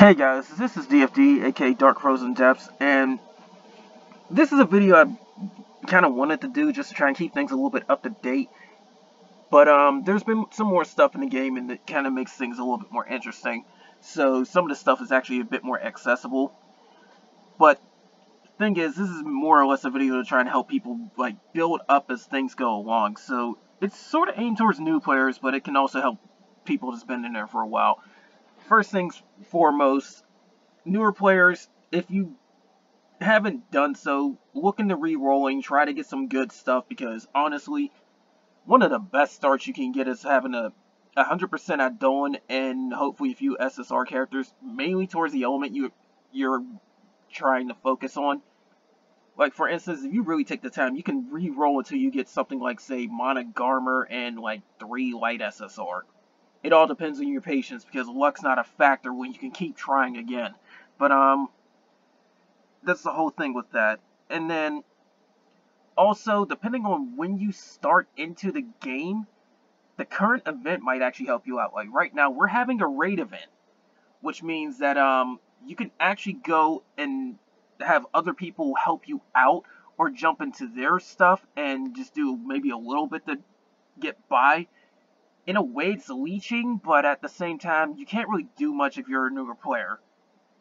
Hey guys, this is DFD, aka Dark Frozen Depths, and this is a video I kind of wanted to do just to try and keep things a little bit up to date. But there's been some more stuff in the game, and it kind of makes things a little bit more interesting. So some of the stuff is actually a bit more accessible. But the thing is, this is more or less a video to try and help people like build up as things go along. So it's sort of aimed towards new players, but it can also help people that's been in there for a while. First things foremost, newer players, if you haven't done so, look into Rerolling, try to get some good stuff, because honestly, one of the best starts you can get is having a 100% Eidolon and hopefully a few SSR characters, mainly towards the element you're trying to focus on. Like, for instance, if you really take the time, you can re-roll until you get something like, say, Monogarmer and, like, 3 light SSR. It all depends on your patience, because luck's not a factor when you can keep trying again. But, that's the whole thing with that. And then, also, depending on when you start into the game, the current event might actually help you out. Like, right now, we're having a raid event, which means that, you can actually go and have other people help you out, or jump into their stuff and just do maybe a little bit to get by. In a way, it's leeching, but at the same time, you can't really do much if you're a newer player.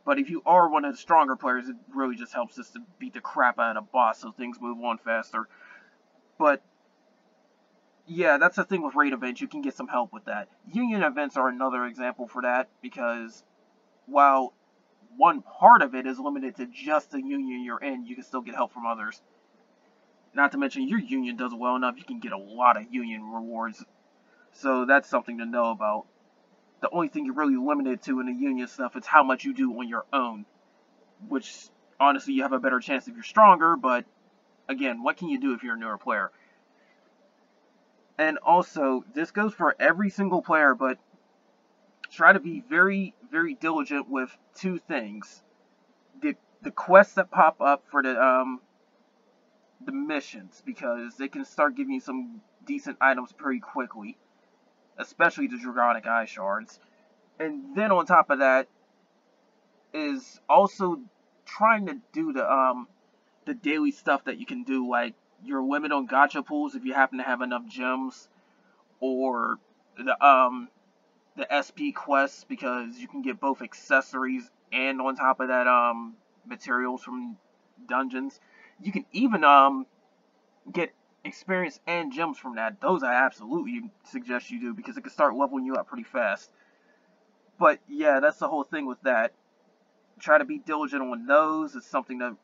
But if you are one of the stronger players, it really just helps us to beat the crap out of a boss so things move on faster. But, yeah, that's the thing with raid events. You can get some help with that. Union events are another example for that, because while one part of it is limited to just the union you're in, you can still get help from others. Not to mention, your union does well enough, you can get a lot of union rewards. So that's something to know about. The only thing you're really limited to in the union stuff is how much you do on your own. Which, honestly, you have a better chance if you're stronger, but again, what can you do if you're a newer player? And also, this goes for every single player, but try to be very, very diligent with two things. The quests that pop up for the missions, because they can start giving you some decent items pretty quickly. Especially the Dragonic Eye Shards. And then on top of that is also trying to do the daily stuff that you can do, like your limit on gacha pools if you happen to have enough gems, or the SP quests, because you can get both accessories and on top of that materials from dungeons. You can even get experience and gems from that. Those I absolutely suggest you do, because it can start leveling you up pretty fast. But yeah, that's the whole thing with that. Try to be diligent on those. It's something that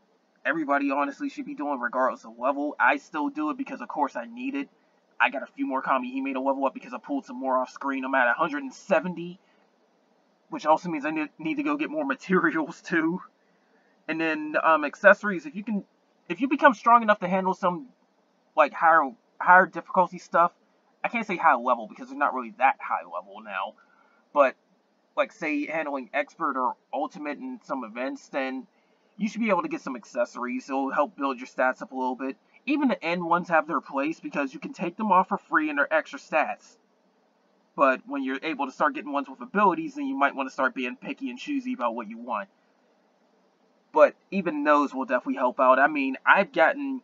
everybody honestly should be doing regardless of level. I still do it because of course I need it. I got a few more Kamihime to level up because I pulled some more off screen. I'm at 170, which also means I need to go get more materials too. And then accessories, if you become strong enough to handle some like higher difficulty stuff. I can't say high level because they're not really that high level now. But like say handling expert or ultimate in some events, then you should be able to get some accessories. It'll help build your stats up a little bit. Even the end ones have their place because you can take them off for free and they're extra stats. But when you're able to start getting ones with abilities, then you might want to start being picky and choosy about what you want. But even those will definitely help out. I mean, I've gotten,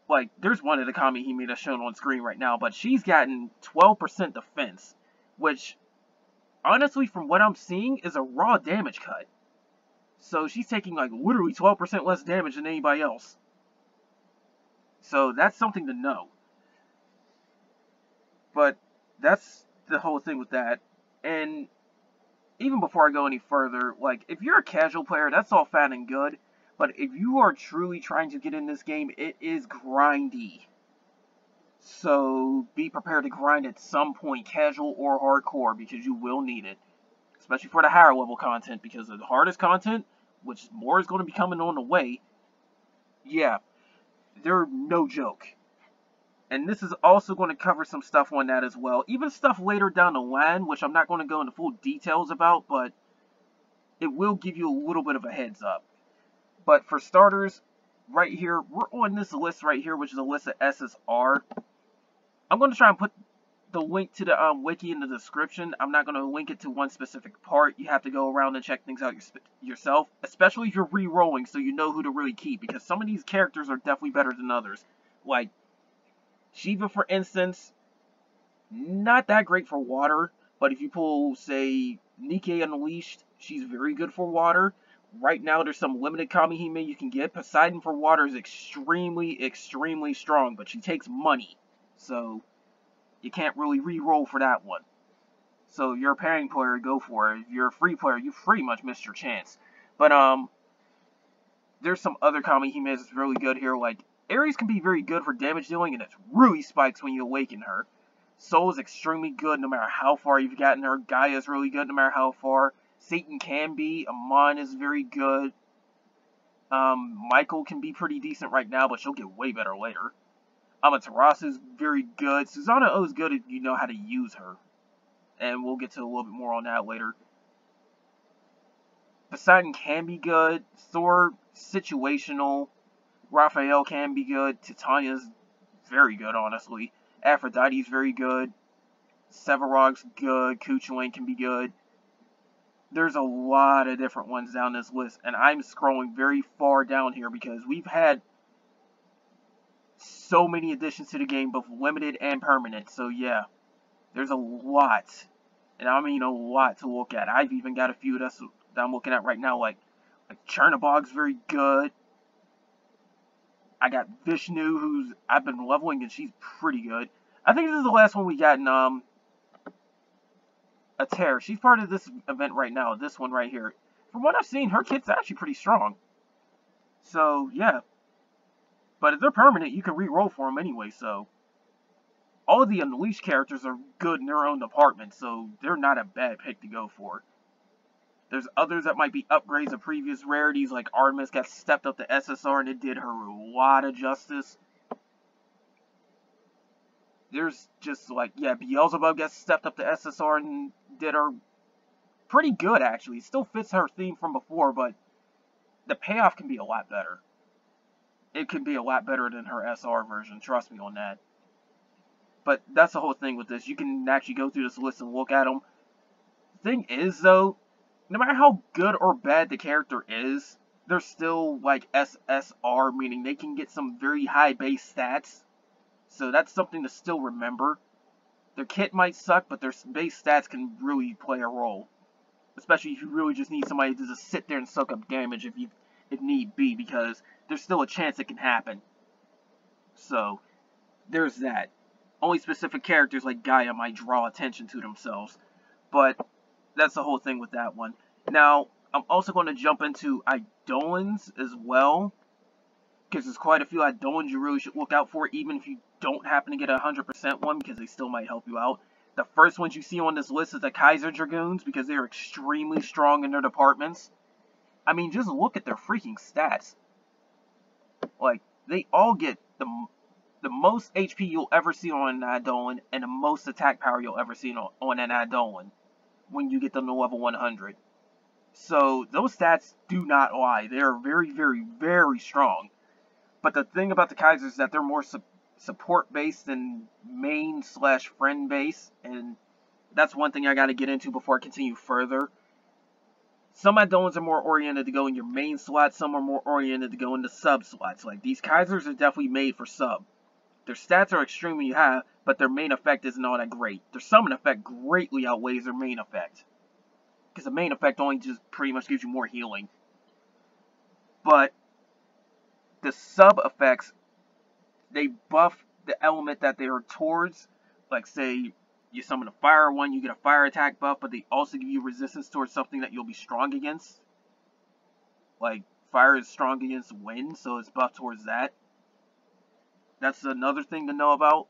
like, there's one of the Kamihime that's shown on screen right now, but she's gotten 12% defense, which, honestly, from what I'm seeing, is a raw damage cut. So she's taking, like, literally 12% less damage than anybody else. So that's something to know. But that's the whole thing with that. And even before I go any further, like, if you're a casual player, that's all fine and good. But if you are truly trying to get in this game, it is grindy. So be prepared to grind at some point, casual or hardcore, because you will need it. Especially for the higher level content, because the hardest content, which more is going to be coming on the way, yeah, they're no joke. And this is also going to cover some stuff on that as well. Even stuff later down the line, which I'm not going to go into full details about, but it will give you a little bit of a heads up. But for starters, right here, we're on this list right here, which is a list of SSR. I'm going to try and put the link to the wiki in the description. I'm not going to link it to one specific part. You have to go around and check things out yourself, especially if you're re-rolling, so you know who to really keep, because some of these characters are definitely better than others. Like Shiva, for instance, not that great for water, but if you pull, say, Nikke Unleashed, she's very good for water. Right now, there's some limited Kamihime you can get. Poseidon for water is extremely, extremely strong, but she takes money, so you can't really re-roll for that one. So if you're a pairing player, go for it. If you're a free player, you pretty much missed your chance. But there's some other Kamihimes that's really good here. Like Ares can be very good for damage dealing, and it really spikes when you awaken her. Sol is extremely good no matter how far you've gotten her. Gaia is really good no matter how far. Satan can be. Amon is very good. Michael can be pretty decent right now, but she'll get way better later. Amaterasu is very good. Susanoo is good if you know how to use her. And we'll get to a little bit more on that later. Poseidon can be good. Thor, situational. Raphael can be good. Titania's very good, honestly. Aphrodite's very good. Sevarog's good. Kuchulain can be good. There's a lot of different ones down this list, and I'm scrolling very far down here because we've had so many additions to the game, both limited and permanent. So yeah, there's a lot, and I mean a lot to look at. I've even got a few that I'm looking at right now, like Chernobog's very good. I got Vishnu, who's I've been leveling, and she's pretty good. I think this is the last one we got in a tear. She's part of this event right now, this one right here. From what I've seen, her kit's actually pretty strong. So, yeah. But if they're permanent, you can re-roll for them anyway, so. All of the Unleashed characters are good in their own department, so they're not a bad pick to go for. There's others that might be upgrades of previous rarities, like Artemis got stepped up to SSR and it did her a lot of justice. There's just like, yeah, Beelzebub got stepped up to SSR and did her pretty good, actually. It still fits her theme from before, but the payoff can be a lot better. It can be a lot better than her SR version, trust me on that. But that's the whole thing with this. You can actually go through this list and look at them. Thing is, though, no matter how good or bad the character is, they're still like SSR, meaning they can get some very high base stats. So that's something to still remember. Their kit might suck, but their base stats can really play a role. Especially if you really just need somebody to just sit there and soak up damage if need be, because there's still a chance it can happen. So, there's that. Only specific characters like Gaia might draw attention to themselves. But that's the whole thing with that one. Now, I'm also going to jump into Eidolons as well, because there's quite a few Eidolons you really should look out for, even if you don't happen to get a 100% one, because they still might help you out. The first ones you see on this list is the Kaiser Dragoons, because they're extremely strong in their departments. I mean, just look at their freaking stats. Like, they all get the most HP you'll ever see on an Eidolon, and the most attack power you'll ever see on an Eidolon when you get them to level 100. So, those stats do not lie. They are very, very, very strong. But the thing about the Kaisers is that they're more support-based than main/friend-based, and that's one thing I gotta get into before I continue further. Some Eidolons are more oriented to go in your main slot, some are more oriented to go into sub-slots. Like, these Kaisers are definitely made for sub. Their stats are extremely high, but their main effect isn't all that great. Their summon effect greatly outweighs their main effect, because the main effect only just pretty much gives you more healing. But the sub effects, they buff the element that they are towards. Like, say, you summon a fire one, you get a fire attack buff, but they also give you resistance towards something that you'll be strong against. Like, fire is strong against wind, so it's buffed towards that. That's another thing to know about.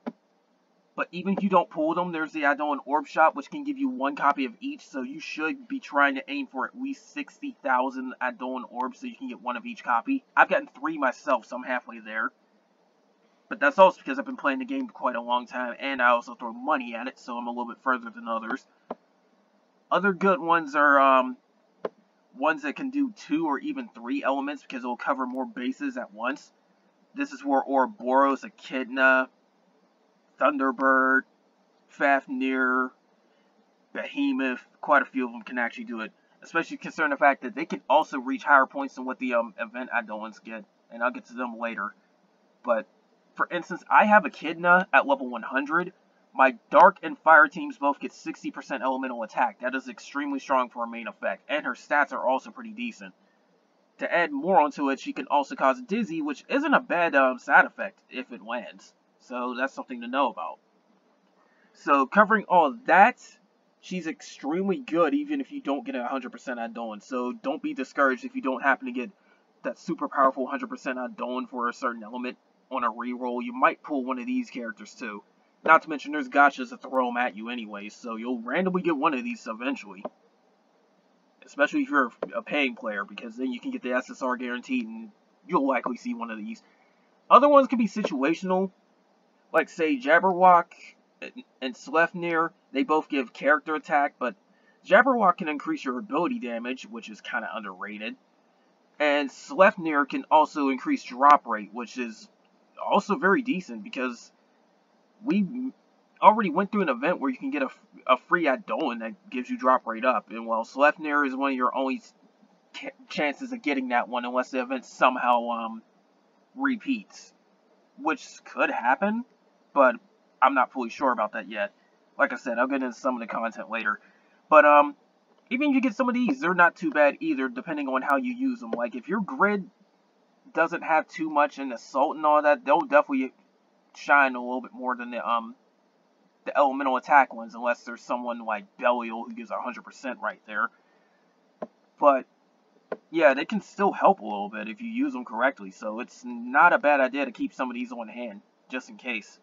But even if you don't pull them, there's the Eidolon Orb Shop, which can give you one copy of each, so you should be trying to aim for at least 60,000 Eidolon Orbs so you can get one of each copy. I've gotten 3 myself, so I'm halfway there. But that's also because I've been playing the game for quite a long time, and I also throw money at it, so I'm a little bit further than others. Other good ones are ones that can do 2 or even 3 elements, because it'll cover more bases at once. This is where Ouroboros, Echidna, Thunderbird, Fafnir, Behemoth, quite a few of them can actually do it. Especially considering the fact that they can also reach higher points than what the event Eidolons get. And I'll get to them later. But, for instance, I have Echidna at level 100. My Dark and Fire teams both get 60% elemental attack. That is extremely strong for a main effect. And her stats are also pretty decent. To add more onto it, she can also cause Dizzy, which isn't a bad side effect if it lands. So that's something to know about. So covering all of that, she's extremely good even if you don't get a 100% Eidolon. So don't be discouraged if you don't happen to get that super powerful 100% Eidolon for a certain element on a reroll. You might pull one of these characters too. Not to mention there's gotchas that throw them at you anyway, so you'll randomly get one of these eventually. Especially if you're a paying player, because then you can get the SSR guaranteed and you'll likely see one of these. Other ones can be situational, like say Jabberwock and Sleipnir. They both give character attack, but Jabberwock can increase your ability damage, which is kind of underrated. And Sleipnir can also increase drop rate, which is also very decent, because we already went through an event where you can get a free Eidolon that gives you drop rate up. And well, Sleipnir is one of your only chances of getting that one unless the event somehow repeats. Which could happen, but I'm not fully sure about that yet. Like I said, I'll get into some of the content later. But even if you get some of these, they're not too bad either, depending on how you use them. Like, if your grid doesn't have too much in assault and all that, they'll definitely shine a little bit more than the elemental attack ones, unless there's someone like Belial who gives 100% right there. But yeah, they can still help a little bit if you use them correctly, so it's not a bad idea to keep some of these on hand, just in case.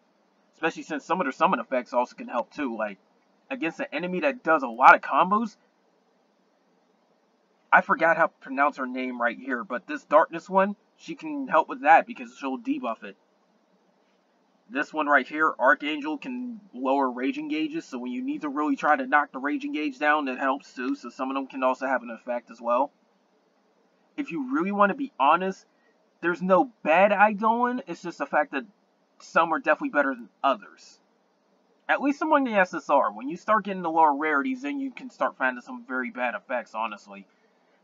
Especially since some of their summon effects also can help too, like against an enemy that does a lot of combos. I forgot how to pronounce her name right here, but this Darkness one, she can help with that because she'll debuff it. This one right here, Archangel, can lower raging gauges, so when you need to really try to knock the raging gauge down, that helps too, so some of them can also have an effect as well. If you really want to be honest, there's no bad Eidolon, it's just the fact that some are definitely better than others. At least among the SSR. When you start getting the lower rarities, then you can start finding some very bad effects, honestly.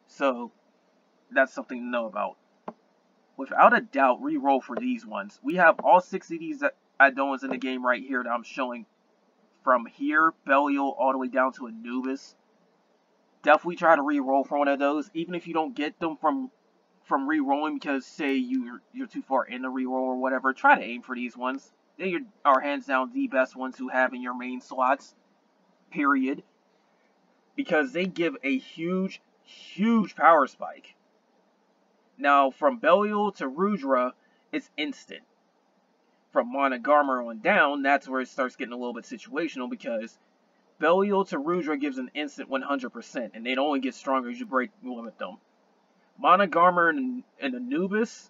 So, that's something to know about. Without a doubt, reroll for these ones. We have all 6 of these Eidolons in the game right here that I'm showing. From here, Belial, all the way down to Anubis. Definitely try to reroll for one of those, even if you don't get them from rerolling because, say, you're too far in the reroll or whatever. Try to aim for these ones. They are hands down the best ones to have in your main slots. Period. Because they give a huge, huge power spike. Now, from Belial to Rudra, it's instant. From Monogarmer on down, that's where it starts getting a little bit situational, because Belial to Rudra gives an instant 100%, and they'd only get stronger as you break limit them. Monogarmer and Anubis,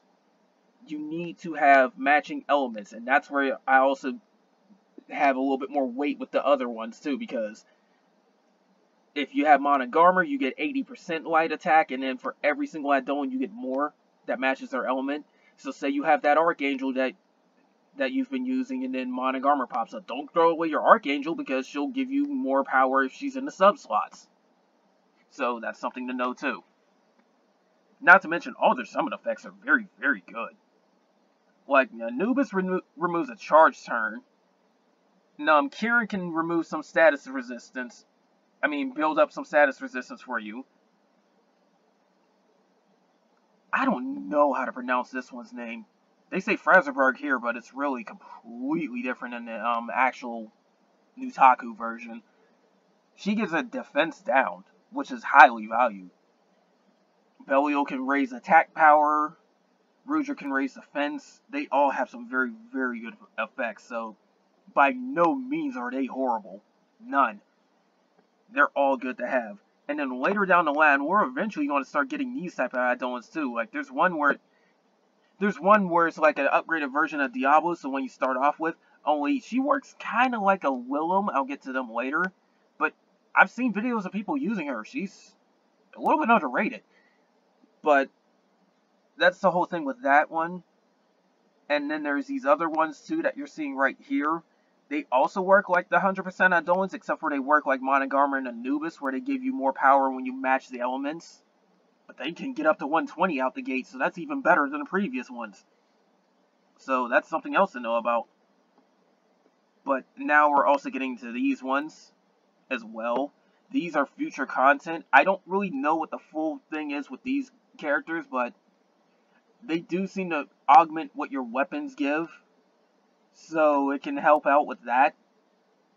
you need to have matching elements, and that's where I also have a little bit more weight with the other ones too, because if you have Monogarmer, you get 80% light attack, and then for every single Eidolon, you get more that matches their element. So say you have that Archangel that you've been using, and then Monogarmer pops up. Don't throw away your Archangel, because she'll give you more power if she's in the sub-slots. So that's something to know too. Not to mention, all their summon effects are very, very good. Like, Anubis removes a charge turn. Kieran can remove some status resistance. Build up some status resistance for you. I don't know how to pronounce this one's name. They say Fraserberg here, but it's really completely different in the actual Nutaku version. She gives a defense down, which is highly valued. Belial can raise attack power. Rudra can raise defense. They all have some very, very good effects, so by no means are they horrible. None. They're all good to have. And then later down the line, we're eventually going to start getting these type of Eidolons too. Like, there's one where it's like an upgraded version of Diablos, the one you start off with. Only she works kind of like a Willem. I'll get to them later. But I've seen videos of people using her. She's a little bit underrated. But that's the whole thing with that one. And then there's these other ones too that you're seeing right here. They also work like the 100% Eidolons, except for they work like Monogarmer and Anubis, where they give you more power when you match the elements. But they can get up to 120 out the gate, so that's even better than the previous ones. So that's something else to know about. But now we're also getting to these ones as well. These are future content. I don't really know what the full thing is with these characters, but they do seem to augment what your weapons give. So it can help out with that.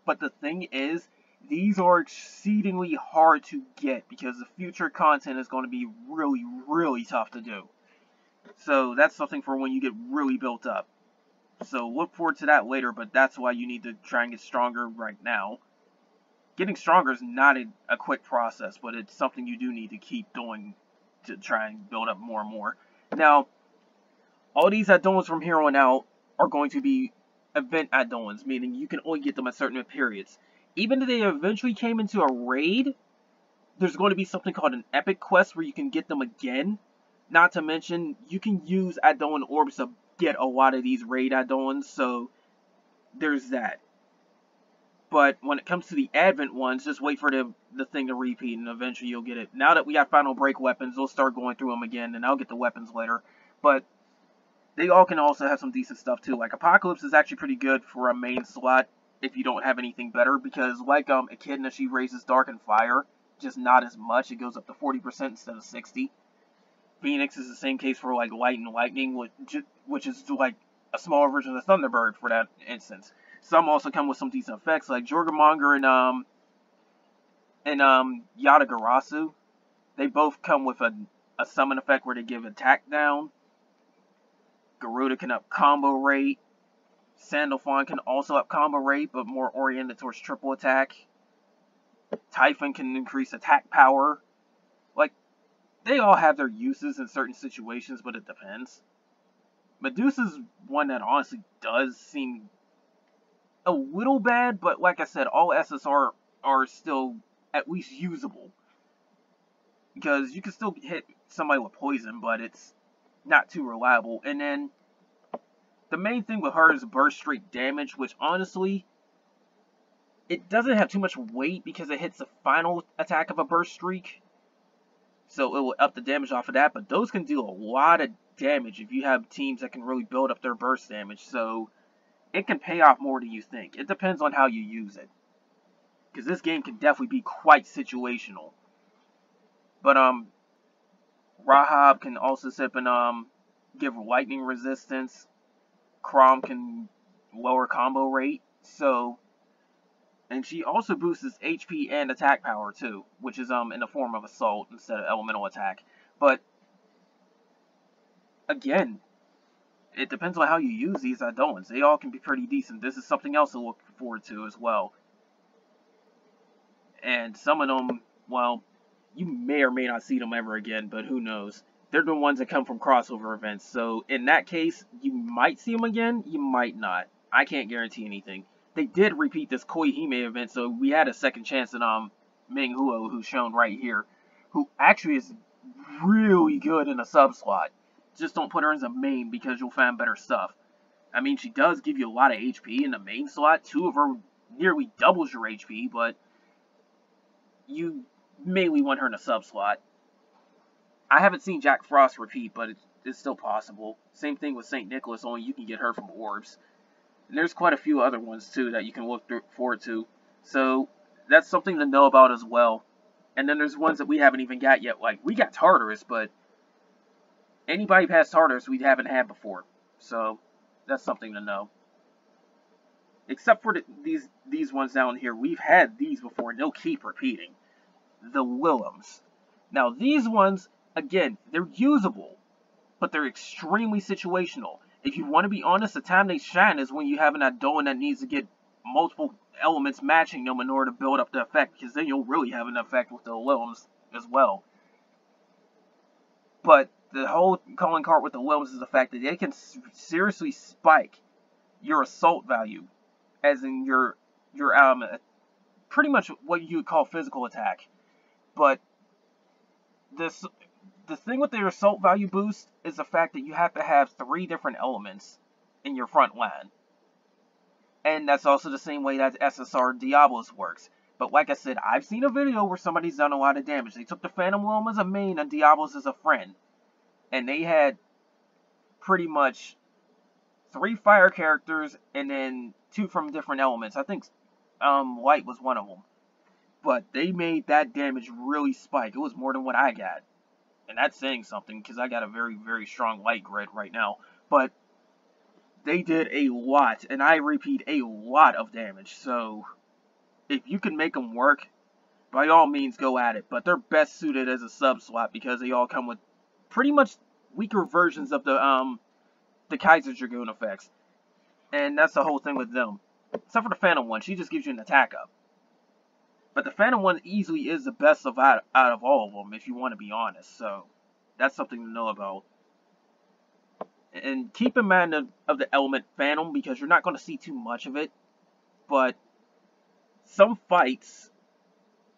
But the thing is, these are exceedingly hard to get because the future content is going to be really, really tough to do. So that's something for when you get really built up. So look forward to that later, but that's why you need to try and get stronger right now. Getting stronger is not a quick process, but it's something you do need to keep doing to try and build up more and more. Now, all these Eidolons from here on out are going to be event Eidolons, meaning you can only get them at certain periods. Even if they eventually came into a raid, there's going to be something called an epic quest where you can get them again. Not to mention, you can use Eidolon orbs to get a lot of these raid Eidolons, so there's that. But when it comes to the Advent ones, just wait for the thing to repeat, and eventually you'll get it. Now that we got Final Break weapons, we'll start going through them again, and I'll get the weapons later. But they all can also have some decent stuff, too. Like, Apocalypse is actually pretty good for a main slot if you don't have anything better, because like Echidna, she raises Dark and Fire, just not as much. It goes up to 40% instead of 60. Phoenix is the same case for, like, Light and Lightning, which is, like, a smaller version of Thunderbird for that instance. Some also come with some decent effects, like Jorgamonger and Yatagarasu. They both come with a summon effect where they give attack down. Garuda can up combo rate. Sandalphon can also up combo rate, but more oriented towards triple attack. Typhon can increase attack power. Like, they all have their uses in certain situations, but it depends. Medusa's one that honestly does seem a little bad, but like I said, all SSR are still at least usable. Because you can still hit somebody with poison, but it's not too reliable. And then, the main thing with her is burst streak damage, which honestly, it doesn't have too much weight because it hits the final attack of a burst streak. So it will up the damage off of that, but those can do a lot of damage if you have teams that can really build up their burst damage. So it can pay off more than you think. It depends on how you use it. Because this game can definitely be quite situational. But, Rahab can also sip and, give lightning resistance. Crom can lower combo rate. So, and she also boosts HP and attack power, too. Which is, in the form of assault instead of elemental attack. But, again, it depends on how you use these Eidolons. They all can be pretty decent. This is something else to look forward to as well. And some of them, well, you may or may not see them ever again, but who knows. They're the ones that come from crossover events. So in that case, you might see them again, you might not. I can't guarantee anything. They did repeat this Kamihime event, so we had a second chance at Ming Huo, who's shown right here, who actually is really good in a sub slot. Just don't put her as a main because you'll find better stuff. I mean, she does give you a lot of HP in the main slot. 2 of her nearly doubles your HP, but you mainly want her in a sub slot. I haven't seen Jack Frost repeat, but it's still possible. Same thing with St. Nicholas, only you can get her from orbs. And there's quite a few other ones, too, that you can look forward to. So, that's something to know about as well. And then there's ones that we haven't even got yet. Like, we got Tartarus, but anybody past Tartarus we haven't had before. So, that's something to know. Except for these ones down here. We've had these before, and they'll keep repeating. The Willems. Now, these ones, again, they're usable, but they're extremely situational. If you want to be honest, the time they shine is when you have an Eidolon that needs to get multiple elements matching them in order to build up the effect, because then you'll really have an effect with the Willems as well. But the whole calling card with the Willems is the fact that they can seriously spike your assault value, as in your pretty much what you would call physical attack. But the thing with their assault value boost is the fact that you have to have 3 different elements in your front line. And that's also the same way that SSR Diablos works. But like I said, I've seen a video where somebody's done a lot of damage. They took the Phantom Realm as a main and Diablos as a friend. And they had pretty much 3 fire characters and then 2 from different elements. I think light was one of them. But they made that damage really spike. It was more than what I got. And that's saying something because I got a very, very strong light grid right now. But they did a lot, and I repeat, a lot of damage. So if you can make them work, by all means go at it. But they're best suited as a sub slot because they all come with pretty much weaker versions of the Kaiser Dragoon effects. And that's the whole thing with them. Except for the Phantom one, she just gives you an attack up. But the Phantom one easily is the best out of all of them, if you want to be honest. So that's something to know about. And keep in mind of the element Phantom, because you're not going to see too much of it. But some fights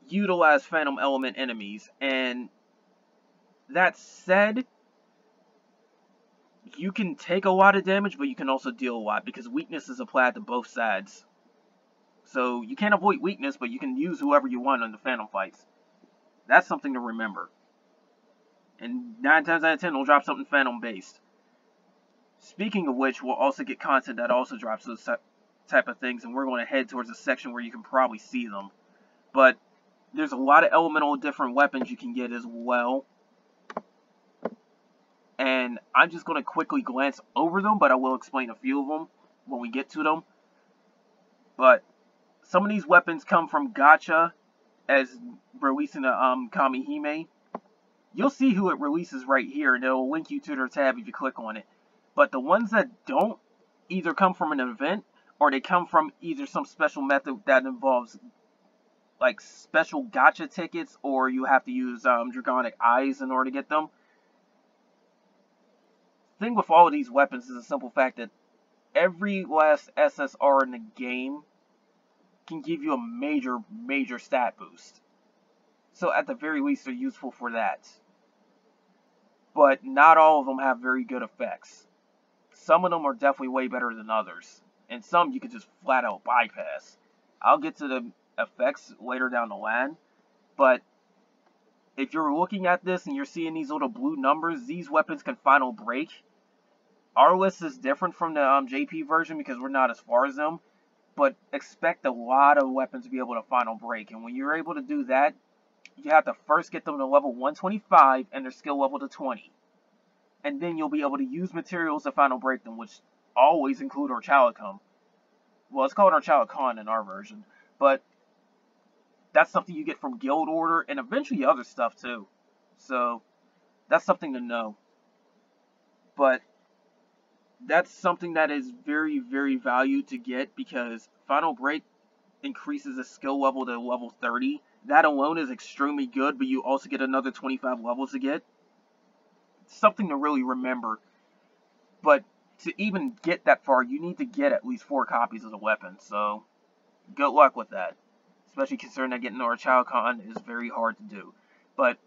utilize Phantom element enemies. And that said, you can take a lot of damage, but you can also deal a lot, because weakness is applied to both sides. So you can't avoid weakness, but you can use whoever you want in the Phantom fights. That's something to remember. And 9 times out of 10, they'll drop something Phantom based. Speaking of which, we'll also get content that also drops those type of things, and we're going to head towards a section where you can probably see them. But there's a lot of elemental different weapons you can get as well. And I'm just going to quickly glance over them, but I will explain a few of them when we get to them. But some of these weapons come from Gacha as releasing a Kamihime. You'll see who it releases right here, and it'll link you to their tab if you click on it. But the ones that don't either come from an event, or they come from either some special method that involves like special gacha tickets, or you have to use Dragonic Eyes in order to get them. The thing with all of these weapons is the simple fact that every last SSR in the game can give you a major, major stat boost. So at the very least, they're useful for that. But not all of them have very good effects. Some of them are definitely way better than others. And some you could just flat out bypass. I'll get to the effects later down the line. But if you're looking at this and you're seeing these little blue numbers, these weapons can final break. Our list is different from the JP version because we're not as far as them. But expect a lot of weapons to be able to final break. And when you're able to do that, you have to first get them to level 125 and their skill level to 20. And then you'll be able to use materials to final break them, which always include Orchalicum. Well, it's called Orchalicon in our version. But that's something you get from Guild Order and eventually other stuff too. So that's something to know. But that's something that is very, very valued to get because Final Break increases the skill level to level 30. That alone is extremely good, but you also get another 25 levels to get. Something to really remember. But to even get that far, you need to get at least 4 copies of the weapon. So good luck with that. Especially considering that getting Orchalicon is very hard to do. But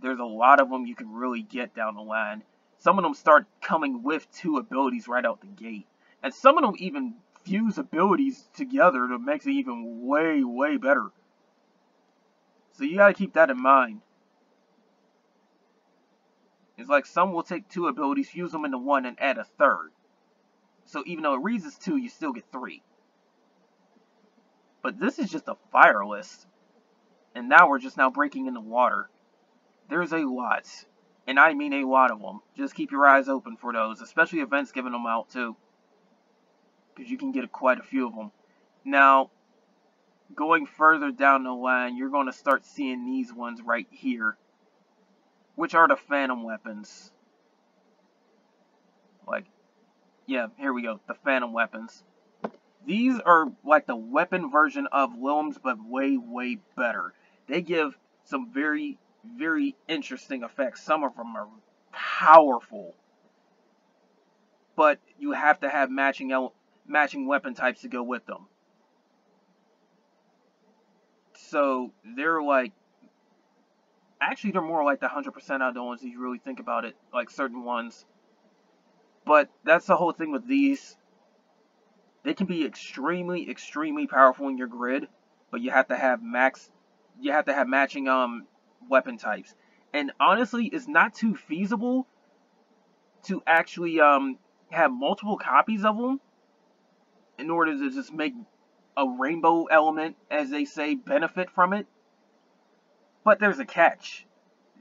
there's a lot of them you can really get down the line. Some of them start coming with 2 abilities right out the gate. And some of them even fuse abilities together to make it even way, way better. So you gotta keep that in mind. It's like some will take 2 abilities, fuse them into 1, and add a 3rd. So even though it reads as 2, you still get 3. But this is just a fire list. And now we're just now breaking into water. There's a lot. And I mean a lot of them. Just keep your eyes open for those. Especially events giving them out too. Because you can get quite a few of them. Now, going further down the line, you're going to start seeing these ones right here. Which are the Phantom weapons. Like, yeah, here we go. The Phantom weapons. These are like the weapon version of Limbs, but way, way better. They give some very, very interesting effects. Some of them are powerful. But you have to have matching weapon types to go with them. So, they're like... Actually, they're more like the 100% Eidolons if you really think about it. Like certain ones. But that's the whole thing with these. They can be extremely, extremely powerful in your grid, but you have to have matching weapon types. And honestly, it's not too feasible to actually have multiple copies of them in order to just make a rainbow element, as they say, benefit from it. But there's a catch.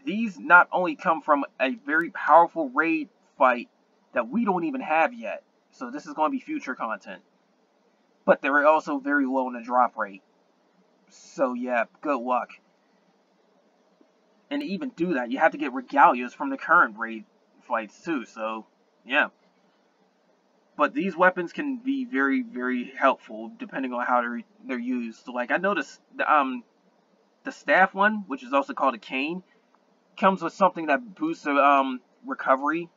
These not only come from a very powerful raid fight that we don't even have yet, so this is going to be future content, but they're also very low in the drop rate. So yeah, good luck. And to even do that, you have to get regalias from the current raid fights too, so yeah. But these weapons can be very, very helpful depending on how they're used. So like I noticed the staff one, which is also called a cane, comes with something that boosts the recovery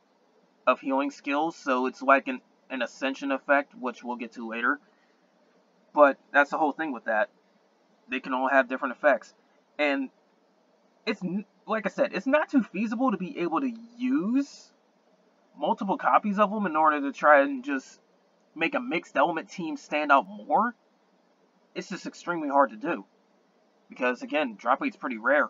of healing skills, so it's like an ascension effect, which we'll get to later. But that's the whole thing with that. They can all have different effects. And it's, like I said, it's not too feasible to be able to use multiple copies of them in order to try and just make a mixed element team stand out more. It's just extremely hard to do. Because, again, drop rate's pretty rare.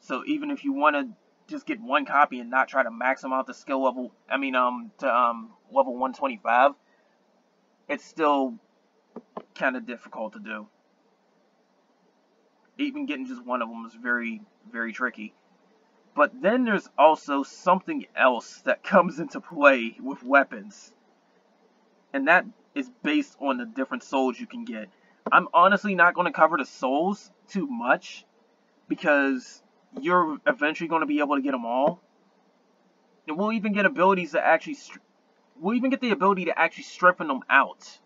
So even if you want to just get one copy and not try to max them out to skill level, level 125, it's still kind of difficult to do. Even getting just one of them is very, very tricky. But then there's also something else that comes into play with weapons. And that is based on the different souls you can get. I'm honestly not going to cover the souls too much, because you're eventually going to be able to get them all. And we'll even get abilities that actually... we'll even get the ability to actually strengthen them out.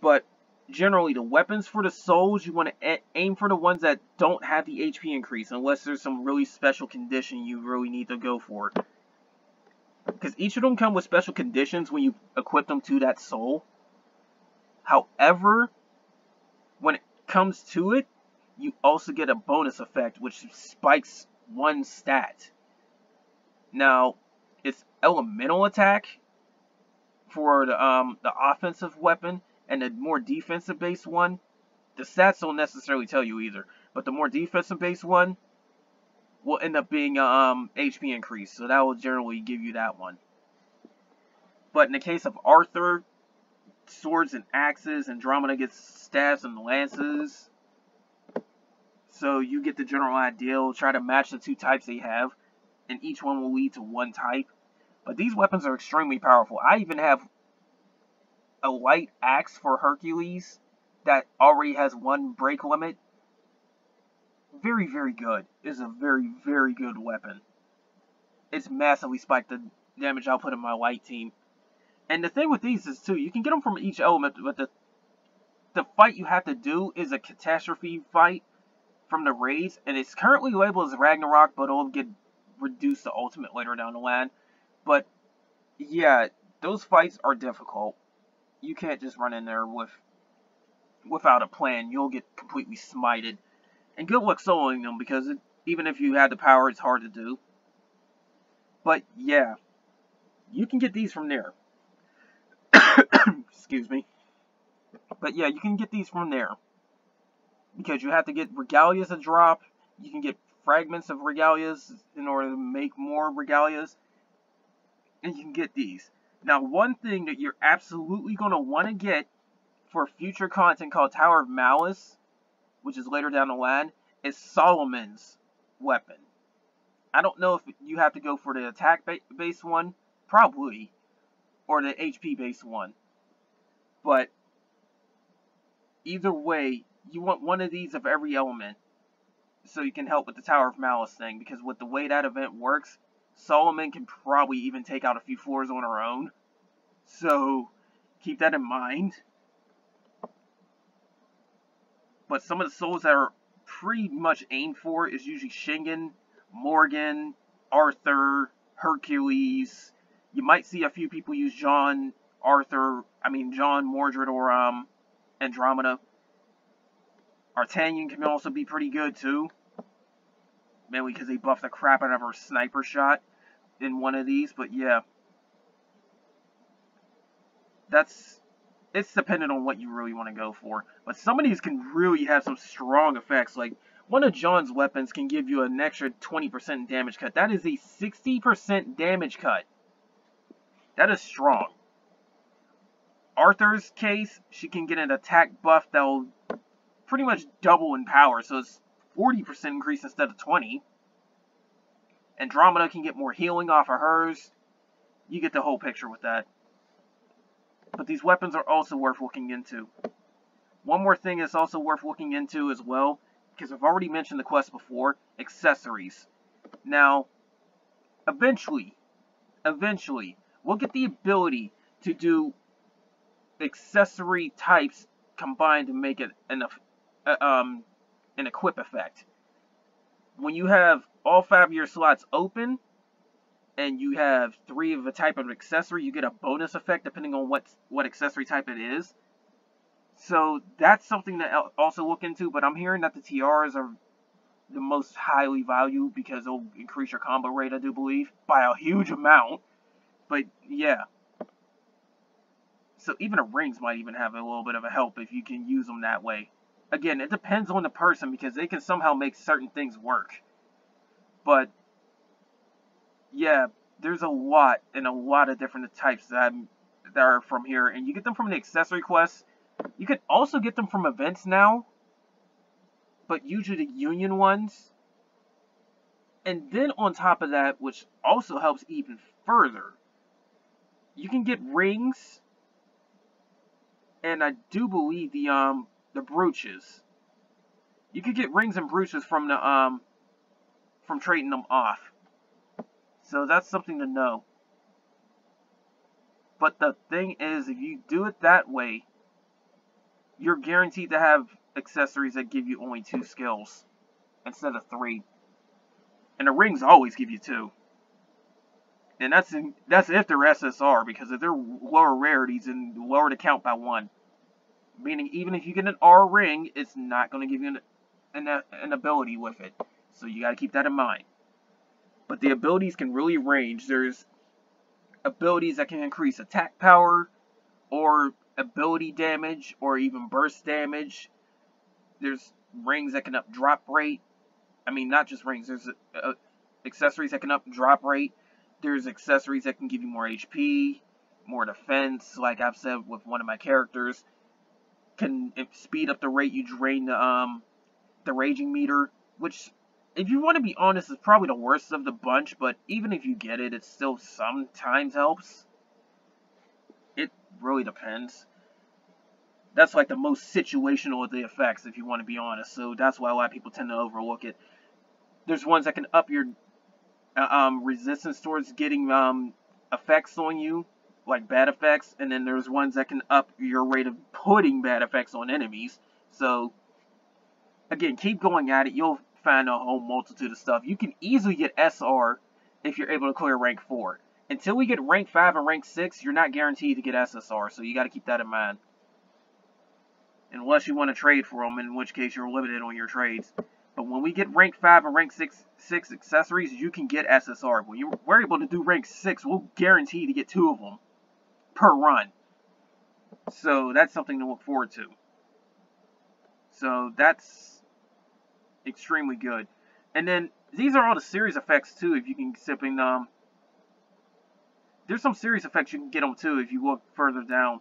But generally, the weapons for the souls, you want to aim for the ones that don't have the HP increase, unless there's some really special condition you really need to go for. Because each of them come with special conditions when you equip them to that soul. However, when it comes to it, you also get a bonus effect, which spikes one stat. Now, it's elemental attack for the offensive weapon, and the more defensive based one, the stats don't necessarily tell you either, but the more defensive based one will end up being HP increase, so that will generally give you that one. But in the case of Arthur, swords and axes, Andromeda gets staves and lances. So you get the general idea. We'll try to match the two types they have, and each one will lead to one type. But these weapons are extremely powerful. I even have a light axe for Hercules that already has one break limit. Very, very good. It's a very, very good weapon. It's massively spiked the damage output of my light team. And the thing with these is, too, you can get them from each element, but the fight you have to do is a catastrophe fight from the raids, and it's currently labeled as Ragnarok, but it'll get reduced to Ultimate later down the line. But, yeah, those fights are difficult. You can't just run in there without a plan. You'll get completely smited. And good luck soloing them, because even if you had the power, it's hard to do. But, yeah, you can get these from there. Excuse me. But yeah, you can get these from there. Because you have to get regalias to drop. You can get fragments of regalias in order to make more regalias. And you can get these. Now, one thing that you're absolutely going to want to get for future content called Tower of Malice, which is later down the line, is Solomon's weapon. I don't know if you have to go for the attack-based one. Probably. Or the HP-based one. But either way, you want one of these of every element, so you can help with the Tower of Malice thing, because with the way that event works, Solomon can probably even take out a few floors on her own. So keep that in mind. But some of the souls that are pretty much aimed for is usually Shingen, Morgan, Arthur, Hercules. You might see a few people use John, Mordred, or Andromeda. Artanian can also be pretty good too. Mainly because they buff the crap out of her sniper shot in one of these, but yeah. it's dependent on what you really want to go for. But some of these can really have some strong effects. Like, one of John's weapons can give you an extra 20% damage cut. That is a 60% damage cut. That is strong. Arthur's case, she can get an attack buff that will pretty much double in power. So it's 40% increase instead of 20. Andromeda can get more healing off of hers. You get the whole picture with that. But these weapons are also worth looking into. One more thing that's also worth looking into as well, because I've already mentioned the quest before, accessories. Now, eventually, we'll get the ability to do accessory types combined to make it an equip effect. When you have all 5 of your slots open, and you have 3 of a type of accessory, you get a bonus effect depending on what accessory type it is. So that's something to also look into, but I'm hearing that the tiaras are the most highly valued because they'll increase your combo rate, I do believe, by a huge amount. But yeah. So even the rings might even have a little bit of a help if you can use them that way. Again, it depends on the person because they can somehow make certain things work. But yeah, there's a lot of different types that are from here, and you get them from the accessory quests. You can also get them from events now, but usually the union ones. And then on top of that, which also helps even further, you can get rings, and I do believe the brooches. You could get rings and brooches from from trading them off. So that's something to know. But the thing is, if you do it that way, you're guaranteed to have accessories that give you only 2 skills instead of 3. And the rings always give you 2. And that's if they're SSR, because if they're lower rarities, and lower the count by 1. Meaning, even if you get an R ring, it's not going to give you an ability with it. So you got to keep that in mind. But the abilities can really range. There's abilities that can increase attack power, or ability damage, or even burst damage. There's rings that can up drop rate. I mean, not just rings. There's accessories that can up drop rate. There's accessories that can give you more HP, more defense, like I've said with one of my characters. Can speed up the rate you drain the raging meter, which, if you want to be honest, is probably the worst of the bunch, but even if you get it, it still sometimes helps. It really depends. That's like the most situational of the effects, if you want to be honest, so that's why a lot of people tend to overlook it. There's ones that can up your resistance towards getting effects on you, like bad effects, and then there's ones that can up your rate of putting bad effects on enemies. So, again, keep going at it. You'll find a whole multitude of stuff. You can easily get SR if you're able to clear rank 4. Until we get rank 5 and rank 6, you're not guaranteed to get SSR, so you got to keep that in mind. Unless you want to trade for them, in which case you're limited on your trades. But when we get rank 5 and rank 6 accessories, you can get SSR. When we're able to do rank 6, we'll guarantee to get 2 of them per run. So that's something to look forward to. So that's extremely good. And then these are all the series effects too. If you can sipping there's some series effects you can get them too if you look further down.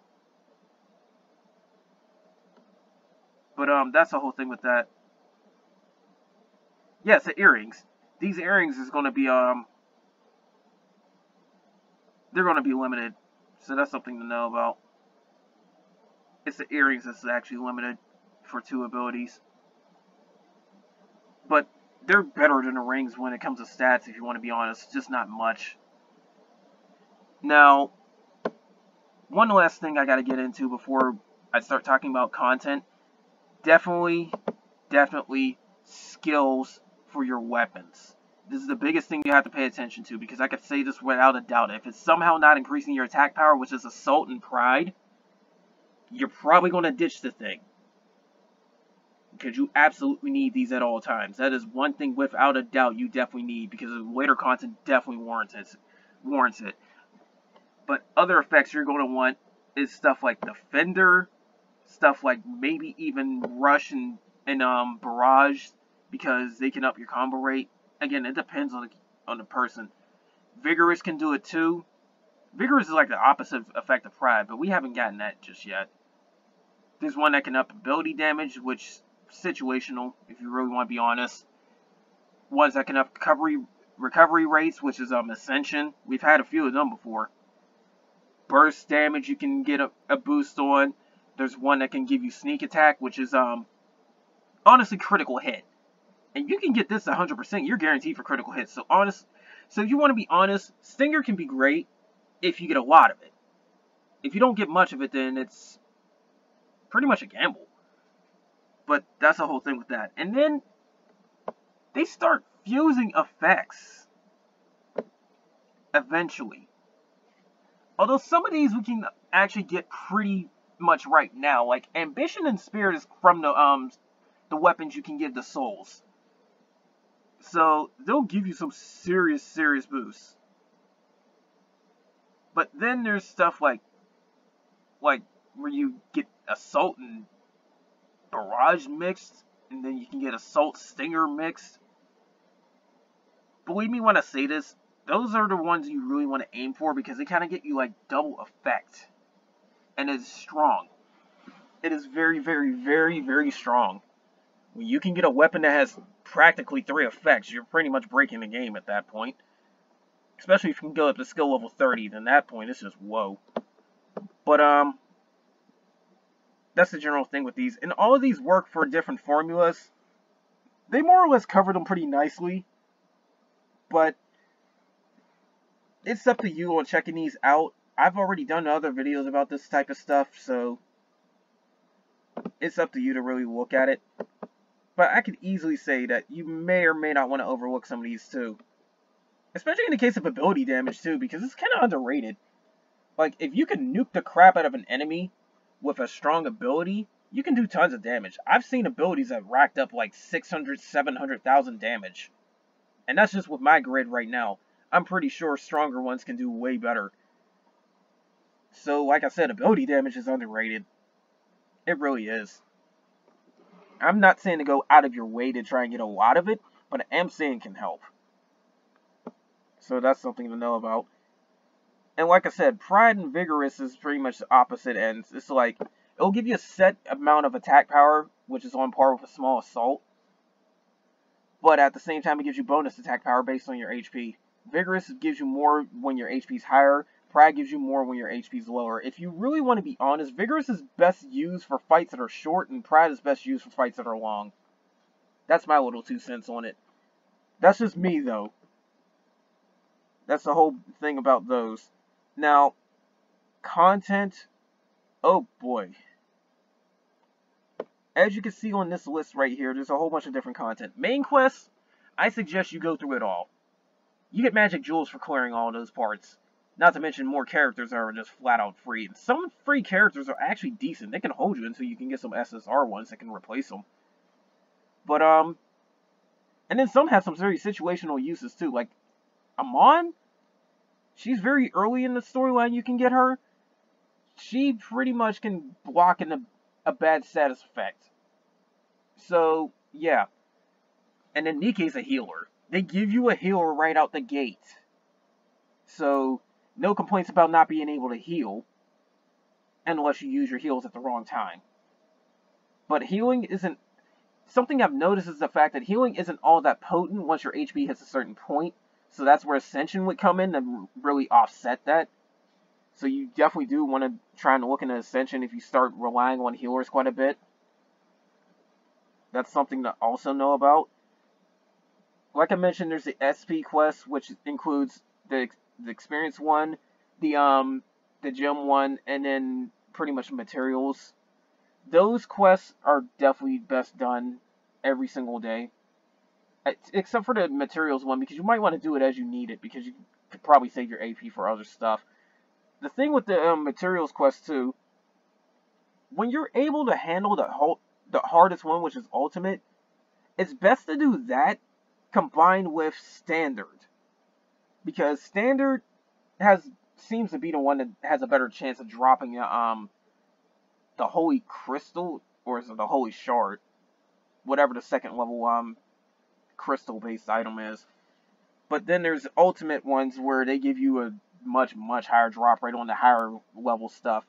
But that's the whole thing with that. Yes, the earrings. These earrings is going to be they're going to be limited. So that's something to know about. It's the earrings that's actually limited for 2 abilities. But they're better than the rings when it comes to stats, if you want to be honest. Just not much. Now, one last thing I got to get into before I start talking about content. Definitely skills for your weapons. This is the biggest thing you have to pay attention to, because I could say this without a doubt. If it's somehow not increasing your attack power, which is Assault and Pride, you're probably going to ditch the thing. Because you absolutely need these at all times. That is one thing without a doubt you definitely need, because the later content definitely warrants it. But other effects you're going to want is stuff like Defender, stuff like maybe even Rush and Barrage, because they can up your combo rate. Again, it depends on the person. Vigorous can do it too. Vigorous is like the opposite effect of Pride, but we haven't gotten that just yet. There's one that can up ability damage, which is situational, if you really want to be honest. Ones that can up recovery rates, which is Ascension. We've had a few of them before. Burst damage you can get a boost on. There's one that can give you sneak attack, which is honestly critical hit. And you can get this 100%. You're guaranteed for critical hits. So if you want to be honest, Stinger can be great if you get a lot of it. If you don't get much of it, then it's pretty much a gamble. But that's the whole thing with that. And then they start fusing effects eventually. Although some of these we can actually get pretty much right now. Like Ambition and Spirit is from the weapons you can give the souls. So they'll give you some serious boosts. But then there's stuff like where you get Assault and Barrage mixed, and then you can get Assault Stinger mixed. Believe me when I say this, those are the ones you really want to aim for, because they kind of get you like double effect. And it's strong. It is very strong. When you can get a weapon that has practically 3 effects, you're pretty much breaking the game at that point. Especially if you can go up to skill level 30, then at that point it's just whoa. But that's the general thing with these. And all of these work for different formulas. They more or less covered them pretty nicely. But it's up to you on checking these out. I've already done other videos about this type of stuff, so it's up to you to really look at it. But I could easily say that you may or may not want to overlook some of these too. Especially in the case of ability damage too, because it's kind of underrated. Like, if you can nuke the crap out of an enemy with a strong ability, you can do tons of damage. I've seen abilities that racked up like 600, 700,000 damage. And that's just with my grid right now. I'm pretty sure stronger ones can do way better. So, like I said, ability damage is underrated. It really is. I'm not saying to go out of your way to try and get a lot of it, but I am saying it can help. So that's something to know about. And like I said, Pride and Vigorous is pretty much the opposite ends. It's like, it'll give you a set amount of attack power, which is on par with a small assault. But at the same time, it gives you bonus attack power based on your HP. Vigorous gives you more when your HP is higher. Pride gives you more when your HP is lower. If you really want to be honest, Vigorous is best used for fights that are short, and Pride is best used for fights that are long. That's my little 2 cents on it. That's just me, though. That's the whole thing about those. Now, content, oh boy. As you can see on this list right here, there's a whole bunch of different content. Main quests, I suggest you go through it all. You get magic jewels for clearing all those parts. Not to mention more characters are just flat out free. And some free characters are actually decent. They can hold you until you can get some SSR ones that can replace them. But, and then some have some very situational uses too. Like, Amon, she's very early in the storyline you can get her. She pretty much can block a bad status effect. So, yeah. And then Nikke's a healer. They give you a healer right out the gate. So, no complaints about not being able to heal. Unless you use your heals at the wrong time. But healing isn't... Something I've noticed is the fact that healing isn't all that potent once your HP hits a certain point. So that's where Ascension would come in and really offset that. So you definitely do want to try and look into Ascension if you start relying on healers quite a bit. That's something to also know about. Like I mentioned, there's the SP quest, which includes the experience one, the gem one, and then pretty much materials. Those quests are definitely best done every single day. Except for the materials one, because you might want to do it as you need it, because you could probably save your AP for other stuff. The thing with the materials quest too, when you're able to handle the hardest one, which is ultimate, it's best to do that combined with standard. Because standard has seems to be the one that has a better chance of dropping the Holy Crystal, or is it the Holy Shard? Whatever the second level crystal based item is. But then there's ultimate ones where they give you a much higher drop rate on the higher level stuff.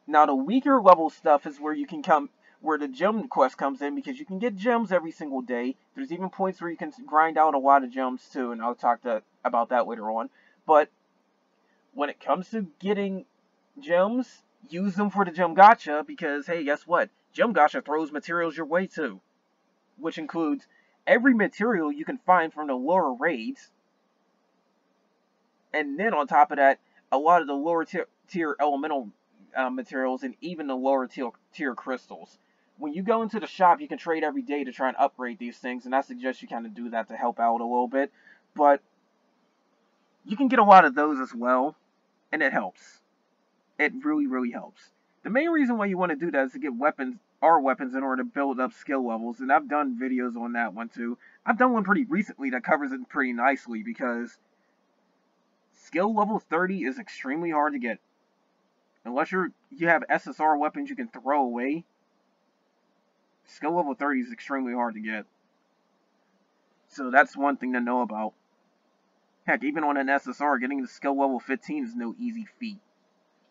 Now the weaker level stuff is where you can come, where the gem quest comes in, because you can get gems every single day. There's even points where you can grind out a lot of gems too, and I'll talk about that later on. But when it comes to getting gems, use them for the gem gacha, because hey, guess what? Gem gacha throws materials your way too, which includes every material you can find from the lower raids, and then on top of that, a lot of the lower tier elemental materials, and even the lower tier crystals. When you go into the shop, you can trade every day to try and upgrade these things, and I suggest you kind of do that to help out a little bit. But you can get a lot of those as well, and it helps. It really helps. The main reason why you want to do that is to get weapons in order to build up skill levels, and I've done videos on that one too. I've done one pretty recently that covers it pretty nicely, because skill level 30 is extremely hard to get. Unless you have SSR weapons you can throw away, skill level 30 is extremely hard to get. So that's one thing to know about. Heck, even on an SSR, getting to skill level 15 is no easy feat,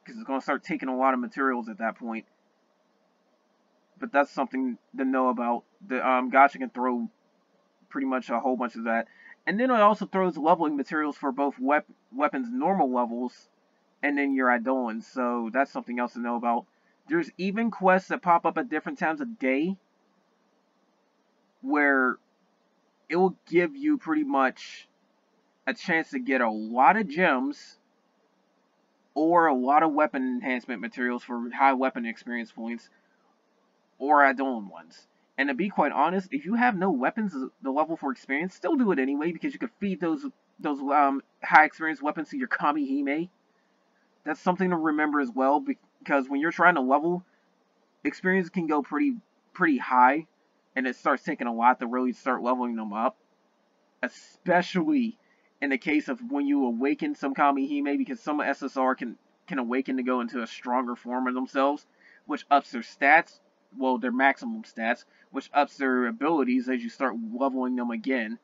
because it's going to start taking a lot of materials at that point. But that's something to know about. The gacha can throw pretty much a whole bunch of that. And then it also throws leveling materials for both weapons normal levels and then your Eidolons. So that's something else to know about. There's even quests that pop up at different times of day where it will give you pretty much a chance to get a lot of gems or a lot of weapon enhancement materials for high weapon experience points, or Eidolon ones. And to be quite honest, if you have no weapons, the level for experience, still do it anyway, because you can feed those high experience weapons to your Kamihime. That's something to remember as well, because when you're trying to level, experience can go pretty high, and it starts taking a lot to really start leveling them up. Especially in the case of when you awaken some Kamihime, because some SSR can awaken to go into a stronger form of themselves, which ups their stats, well, their maximum stats, which ups their abilities as you start leveling them again,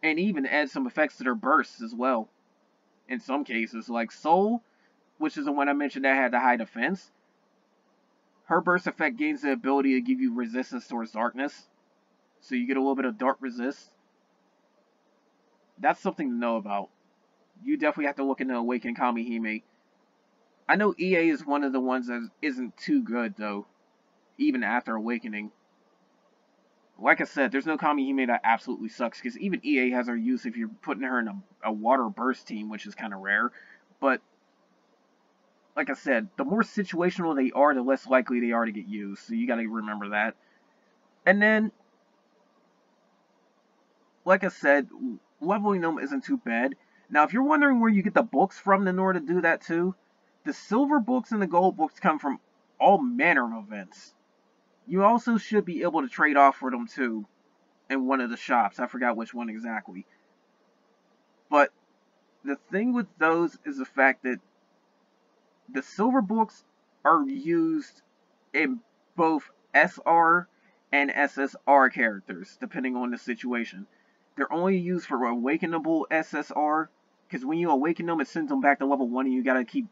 and even adds some effects to their bursts as well. In some cases, like Soul, which is the one I mentioned that had the high defense, her burst effect gains the ability to give you resistance towards darkness, so you get a little bit of dark resist. That's something to know about. You definitely have to look into Awaken Kamihime. I know EA is one of the ones that isn't too good, though, even after Awakening. Like I said, there's no Kamihime that absolutely sucks, because even EA has her use if you're putting her in a water burst team, which is kind of rare. But, like I said, the more situational they are, the less likely they are to get used, so you gotta remember that. And then, like I said, leveling them isn't too bad. Now, if you're wondering where you get the books from in order to do that too, the silver books and the gold books come from all manner of events. You also should be able to trade off for them too in one of the shops. I forgot which one exactly. But the thing with those is the fact that the silver books are used in both SR and SSR characters, depending on the situation. They're only used for awakenable SSR, because when you awaken them, it sends them back to level 1, and you gotta keep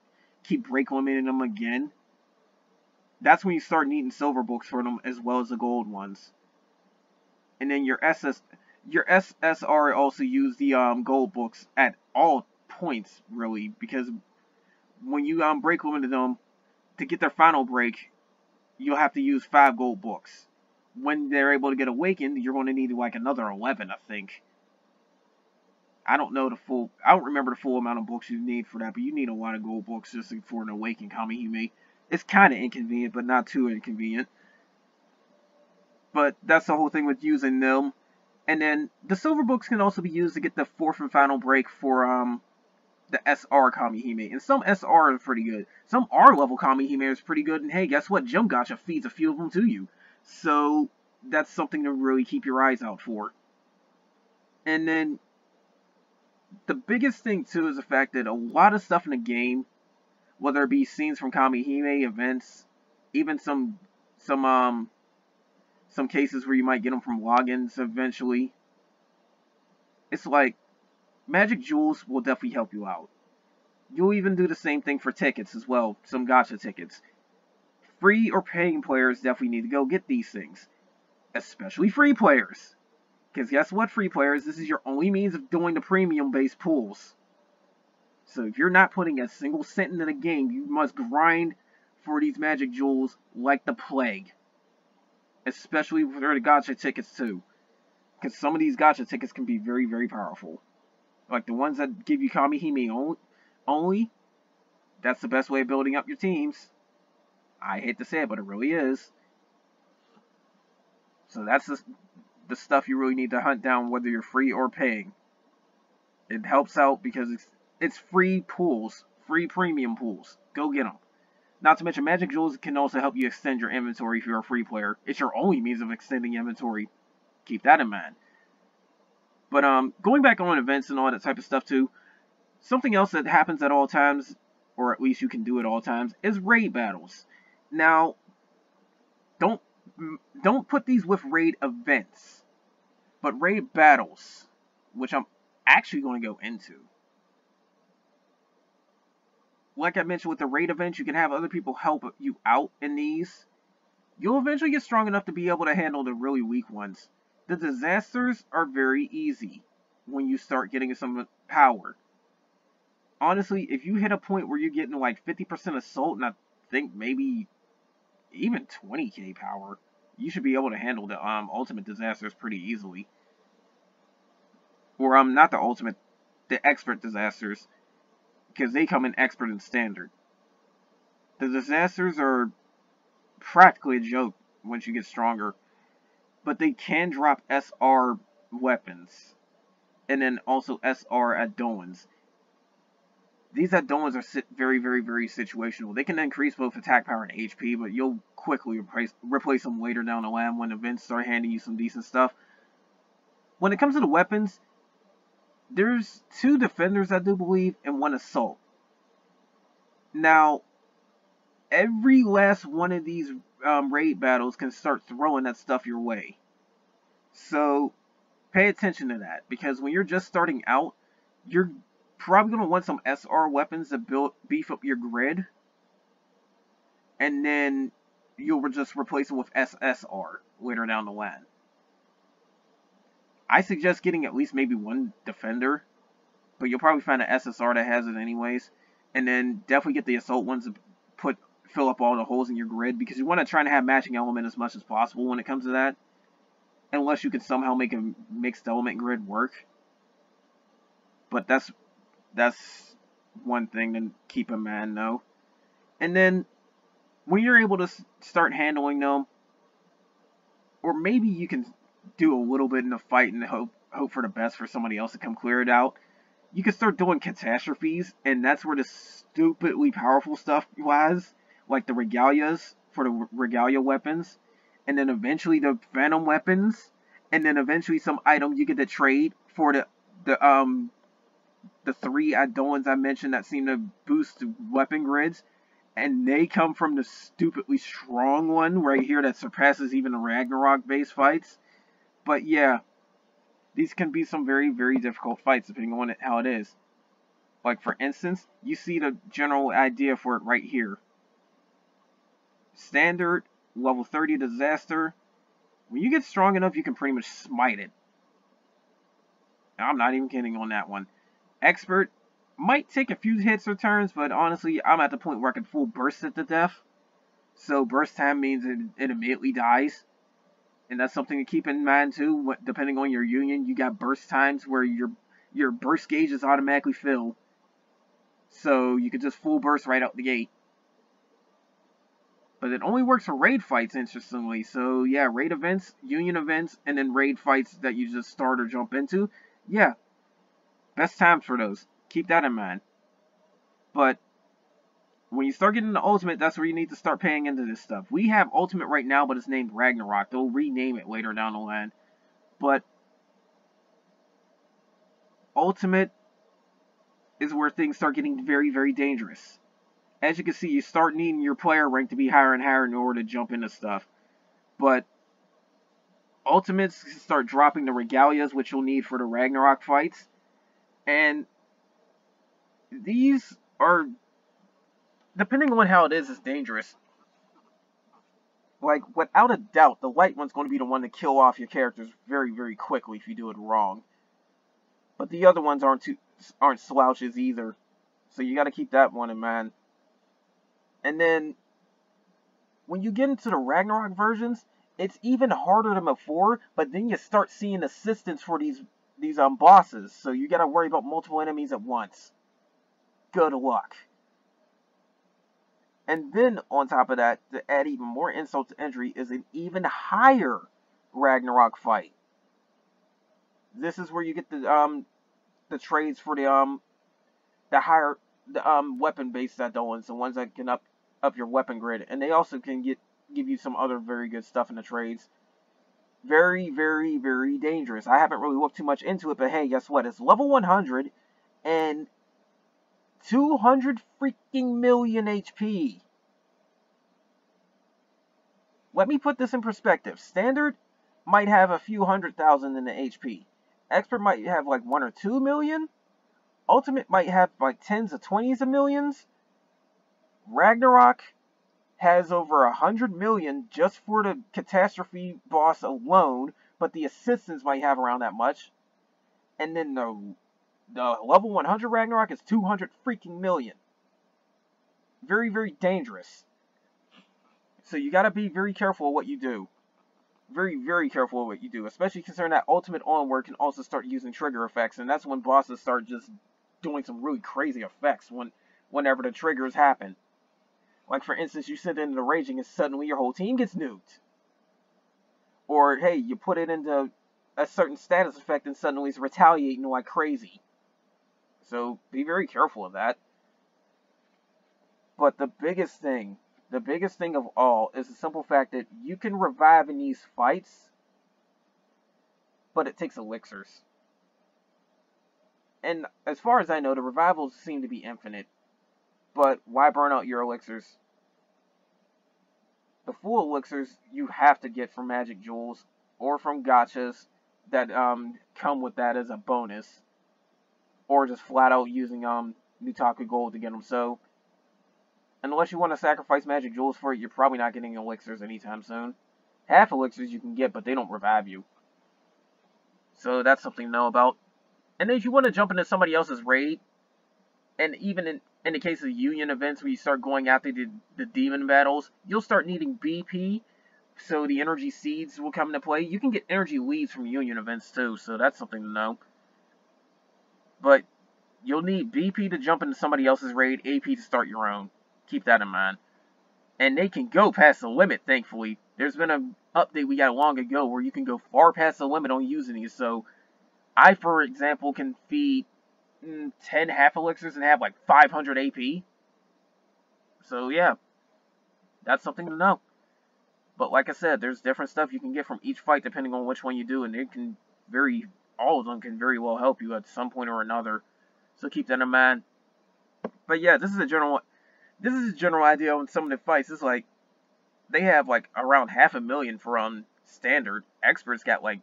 break limiting them again. That's when you start needing silver books for them, as well as the gold ones. And then your SSR also use the gold books at all points, really, because when you break limit them, to get their final break, you'll have to use 5 gold books. When they're able to get awakened, you're going to need like another 11, I think. I don't remember the full amount of books you need for that, but you need a lot of gold books just for an awakened Kamihime. It's kind of inconvenient, but not too inconvenient. But that's the whole thing with using them. And then the silver books can also be used to get the 4th and final break for the SR Kamihime. And some SR are pretty good. Some R level Kamihime is pretty good. And hey, guess what? Gem Gacha feeds a few of them to you. So that's something to really keep your eyes out for. And then the biggest thing too is the fact that a lot of stuff in the game, whether it be scenes from Kamihime events, even some cases where you might get them from logins eventually, it's like magic jewels will definitely help you out. You'll even do the same thing for tickets as well, some gacha tickets. Free or paying players definitely need to go get these things, especially free players. Because guess what, free players, this is your only means of doing the premium-based pools. So if you're not putting a single cent into the game, you must grind for these magic jewels like the plague. Especially for the gacha tickets too. Because some of these gacha tickets can be very, very powerful. Like the ones that give you Kamihime only, that's the best way of building up your teams. I hate to say it, but it really is. So that's the stuff you really need to hunt down, whether you're free or paying. It helps out because it's free pools, free premium pools. Go get them. Not to mention, magic jewels can also help you extend your inventory if you're a free player. It's your only means of extending inventory. Keep that in mind. But going back on events and all that type of stuff too, something else that happens at all times, or at least you can do at all times, is raid battles. Now, don't put these with raid events, but raid battles, which I'm actually going to go into. Like I mentioned with the raid events, you can have other people help you out in these. You'll eventually get strong enough to be able to handle the really weak ones. The disasters are very easy when you start getting some power. Honestly, if you hit a point where you're getting like 50% assault, and I think maybe even 20k power, you should be able to handle the ultimate disasters pretty easily. Or not the ultimate, the expert disasters, because they come in expert and standard. The disasters are practically a joke once you get stronger, but they can drop SR weapons, and then also SR Eidolons. These Eidolons are very, very, very situational. They can increase both attack power and HP, but you'll quickly replace them later down the line when events start handing you some decent stuff. When it comes to the weapons, there's 2 defenders, I do believe, and 1 assault. Now, every last one of these raid battles can start throwing that stuff your way. So, pay attention to that, because when you're just starting out, you're probably going to want some SR weapons to beef up your grid, and then you'll just replace them with SSR later down the line. I suggest getting at least maybe 1 defender, but you'll probably find an SSR that has it anyways, and then definitely get the assault ones to fill up all the holes in your grid, because you want to try to have matching element as much as possible when it comes to that, unless you can somehow make a mixed element grid work. But that's one thing to keep in mind, though. And then when you're able to start handling them, or maybe you can do a little bit in the fight and hope for the best for somebody else to come clear it out, you can start doing catastrophes, and that's where the stupidly powerful stuff lies, like the regalias for the regalia weapons, and then eventually the phantom weapons, and then eventually some item you get to trade for the 3 Eidolons I mentioned that seem to boost weapon grids, and they come from the stupidly strong one right here that surpasses even the Ragnarok base fights. But yeah, these can be some very, very difficult fights depending on how it is. Like for instance, you see the general idea for it right here. Standard, level 30 disaster. When you get strong enough, you can pretty much smite it. I'm not even kidding on that one. Expert might take a few hits or turns, but honestly, I'm at the point where I can full burst it to death. So burst time means it immediately dies. And that's something to keep in mind too. Depending on your union, you got burst times where your burst gauge is automatically filled. So you can just full burst right out the gate. But it only works for raid fights, interestingly. So yeah, raid events, union events, and then raid fights that you just start or jump into. Yeah, best times for those. Keep that in mind. But when you start getting the ultimate, that's where you need to start paying into this stuff. We have ultimate right now, but it's named Ragnarok. They'll rename it later down the line. But ultimate is where things start getting very, very dangerous. As you can see, you start needing your player rank to be higher and higher in order to jump into stuff. But ultimates start dropping the regalias, which you'll need for the Ragnarok fights. And these are, depending on how it is dangerous. Like, without a doubt, the light one's going to be the one to kill off your characters very, very quickly if you do it wrong. But the other ones aren't slouches either. So you got to keep that one in mind. And then, when you get into the Ragnarok versions, it's even harder than before, but then you start seeing assistance for these bosses, so you gotta worry about multiple enemies at once. Good luck. And then, on top of that, to add even more insult to injury, is an even higher Ragnarok fight. This is where you get the trades for the higher weapon-based Eidolons, the ones that can up your weapon grid, and they also can give you some other very good stuff in the trades. Very, very, very dangerous. I haven't really looked too much into it, but hey, guess what? It's level 100 and 200 freaking million HP. Let me put this in perspective. Standard might have a few 100,000 in the HP. Expert might have like 1 or 2 million. Ultimate might have like tens of 20s of millions. Ragnarok has over 100 million just for the catastrophe boss alone, but the assistants might have around that much. And then the level 100 Ragnarok is 200 freaking million. Very, very dangerous. So you gotta be very careful of what you do. Very, very careful of what you do, especially considering that ultimate onward can also start using trigger effects, and that's when bosses start just doing some really crazy effects whenever the triggers happen. Like, for instance, you sit into the raging and suddenly your whole team gets nuked. Or, hey, you put it into a certain status effect and suddenly it's retaliating like crazy. So, be very careful of that. But the biggest thing of all is the simple fact that you can revive in these fights, but it takes elixirs. And as far as I know, the revivals seem to be infinite. But why burn out your elixirs? The full elixirs you have to get from magic jewels or from gachas that come with that as a bonus, or just flat out using Nutaku gold to get them. So unless you want to sacrifice magic jewels for it, you're probably not getting elixirs anytime soon. Half elixirs you can get, but they don't revive you. So that's something to know about. And then if you want to jump into somebody else's raid, and even in the case of union events where you start going after the demon battles, you'll start needing BP, so the energy seeds will come into play. You can get energy leads from union events too, so that's something to know. But you'll need BP to jump into somebody else's raid, AP to start your own. Keep that in mind. And they can go past the limit, thankfully. There's been an update we got long ago where you can go far past the limit on using these, so I, for example, can feed 10 half elixirs and have like 500 AP. So yeah, that's something to know. But like I said, there's different stuff you can get from each fight depending on which one you do, and it can all of them can very well help you at some point or another. So keep that in mind. But yeah, this is a general idea on some of the fights. It's like they have like around 500,000 for standard. Experts got like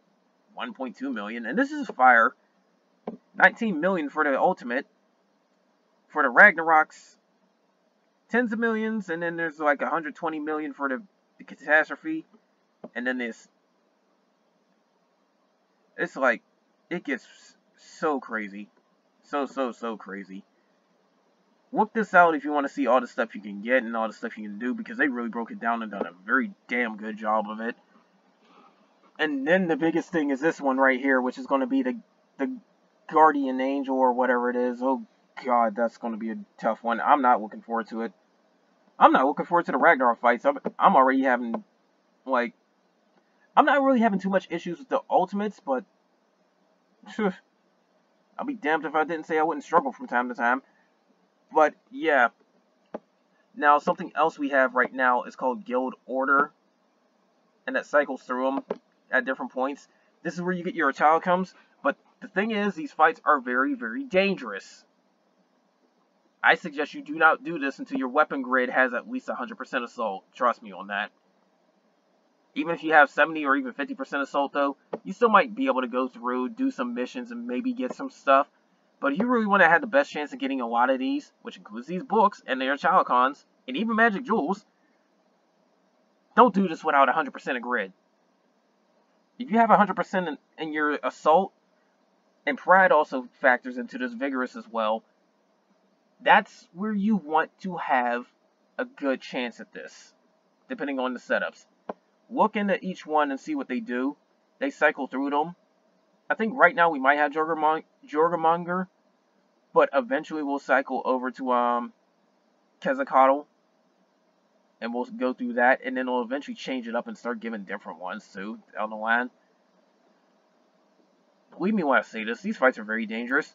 1.2 million, and this is fire. 19 million for the ultimate. For the Ragnaroks, tens of millions, and then there's like 120 million for the catastrophe, and then this. It's like, it gets so crazy. So crazy. Look this out if you want to see all the stuff you can get and all the stuff you can do, because they really broke it down and done a very damn good job of it. And then the biggest thing is this one right here, which is going to be the Guardian Angel or whatever it is. Oh god, that's going to be a tough one. I'm not looking forward to it. I'm not looking forward to the Ragnarok fights. I'm already having, like, I'm not really having too much issues with the ultimates, but I'll be damned if I didn't say I wouldn't struggle from time to time. But yeah. Now, something else we have right now is called Guild Order, and that cycles through them at different points. This is where you get your Italicums, but the thing is, these fights are very, very dangerous. I suggest you do not do this until your weapon grid has at least 100% assault. Trust me on that. Even if you have 70 or even 50% assault, though, you still might be able to go through, do some missions, and maybe get some stuff. But if you really want to have the best chance of getting a lot of these, which includes these books and their child cons, and even magic jewels, don't do this without 100% of grid. If you have 100% in your assault, and pride also factors into this vigorous as well, that's where you want to have a good chance at this, depending on the setups. Look into each one and see what they do. They cycle through them. I think right now we might have Jorgamonger, but eventually we'll cycle over to Quetzalcoatl, and we'll go through that, and then we'll eventually change it up and start giving different ones too down the line. Believe me when I say this, these fights are very dangerous.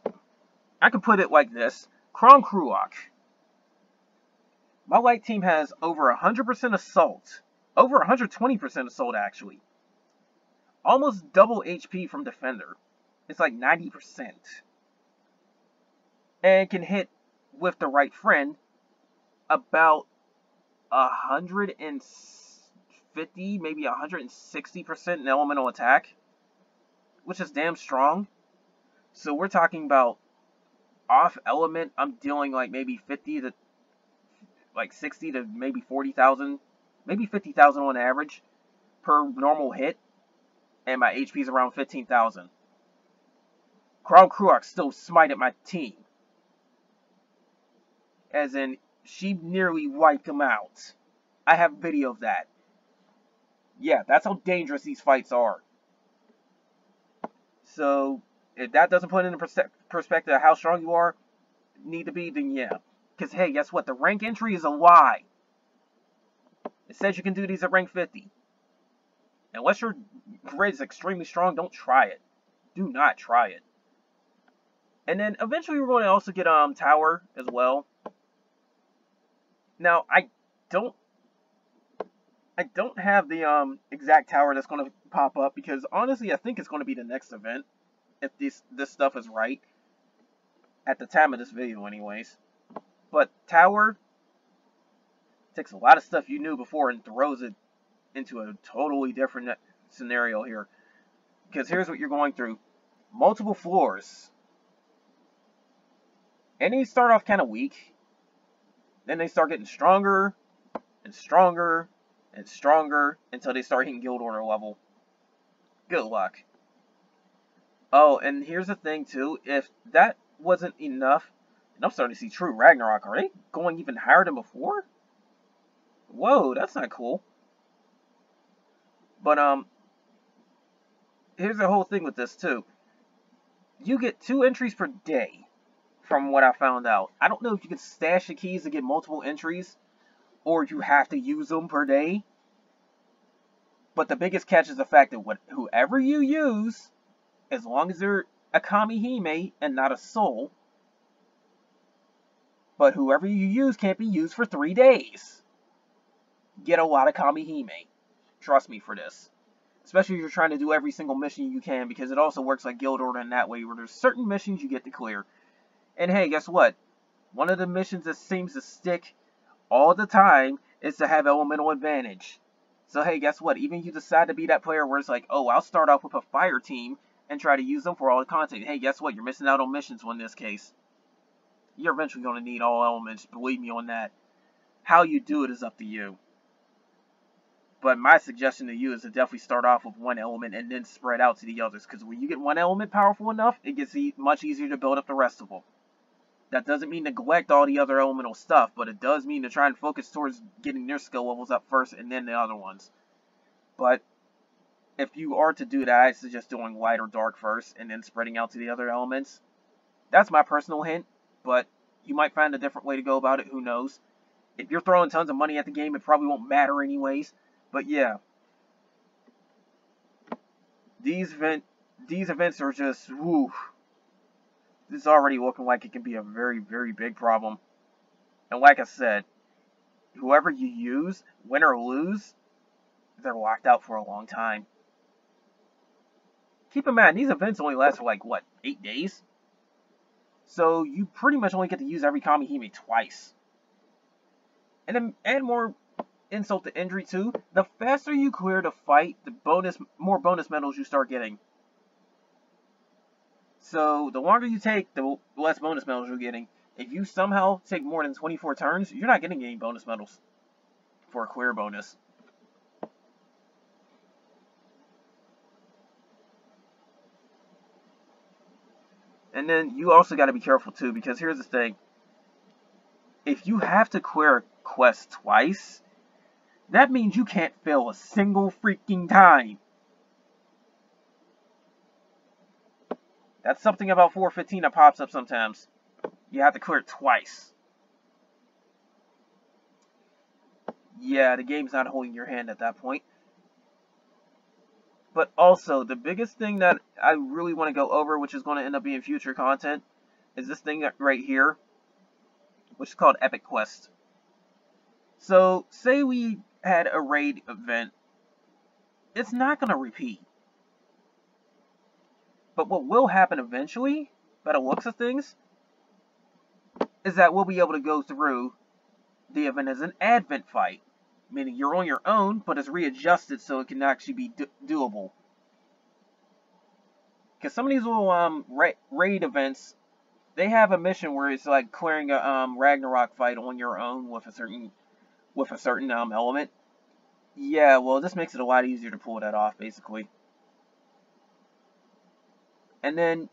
I can put it like this. Kron Kruok. My white team has over 100% assault. Over 120% assault, actually. Almost double HP from Defender. It's like 90%. And can hit, with the right friend, about 150, maybe 160% in elemental attack, which is damn strong. So we're talking about off element, I'm dealing like maybe 50 to like 60 to maybe 40,000, maybe 50,000 on average per normal hit, and my HP is around 15,000. Kron Kruok still smited my team, as in she nearly wiped him out. I have video of that. Yeah, that's how dangerous these fights are. So if that doesn't put into perspective of how strong you need to be, then yeah. Because hey, guess what? The rank entry is a lie. It says you can do these at rank 50. Unless your grid is extremely strong, don't try it. Do not try it. And then eventually we're going to also get Tower as well. Now I don't have the exact tower that's going to pop up, because honestly I think it's going to be the next event if this stuff is right at the time of this video anyways. But tower takes a lot of stuff you knew before and throws it into a totally different scenario here, because here's what you're going through: multiple floors, and they start off kind of weak, then they start getting stronger and stronger and stronger until they start hitting guild order level. Good luck. Oh, and here's the thing too, if that wasn't enough, and I'm starting to see true Ragnarok, are they going even higher than before? Whoa, that's not cool. But here's the whole thing with this too. You get 2 entries per day, from what I found out. I don't know if you can stash the keys to get multiple entries, or you have to use them per day. But the biggest catch is the fact that whoever you use, as long as they're a Kamihime and not a soul, but whoever you use can't be used for 3 days. Get a lot of Kamihime. Trust me for this. Especially if you're trying to do every single mission you can, because it also works like guild order in that way, where there's certain missions you get to clear. And hey, guess what? One of the missions that seems to stick all the time is to have elemental advantage. So hey, guess what? Even if you decide to be that player where it's like, oh, I'll start off with a fire team and try to use them for all the content. Hey, guess what? You're missing out on missions in this case. You're eventually going to need all elements. Believe me on that. How you do it is up to you. But my suggestion to you is to definitely start off with one element and then spread out to the others. Because when you get one element powerful enough, it gets much easier to build up the rest of them. That doesn't mean neglect all the other elemental stuff, but it does mean to try and focus towards getting their skill levels up first and then the other ones. But if you are to do that, I suggest doing light or dark first and then spreading out to the other elements. That's my personal hint, but you might find a different way to go about it, who knows. If you're throwing tons of money at the game, it probably won't matter anyways. But yeah, these events are just, woo. This is already looking like it can be a very, very big problem. And like I said, whoever you use, win or lose, they're locked out for a long time. Keep in mind, these events only last for like, what, 8 days? So you pretty much only get to use every Kamihime twice. And then add more insult to injury too. The faster you clear the fight, the more bonus medals you start getting. So the longer you take, the less bonus medals you're getting. If you somehow take more than 24 turns, you're not getting any bonus medals for a clear bonus. And then you also got to be careful too, because here's the thing. If you have to clear a quest twice, that means you can't fail a single freaking time. That's something about 415 that pops up sometimes. You have to clear it twice. Yeah, the game's not holding your hand at that point. But also, the biggest thing that I really want to go over, which is going to end up being future content, is this thing right here, which is called Epic Quest. So, say we had a raid event. It's not going to repeat. But what will happen eventually, by the looks of things, is that we'll be able to go through the event as an advent fight. Meaning you're on your own, but it's readjusted so it can actually be doable. Because some of these little raid events, they have a mission where it's like clearing a Ragnarok fight on your own with a certain element. Yeah, well, this makes it a lot easier to pull that off, basically. And then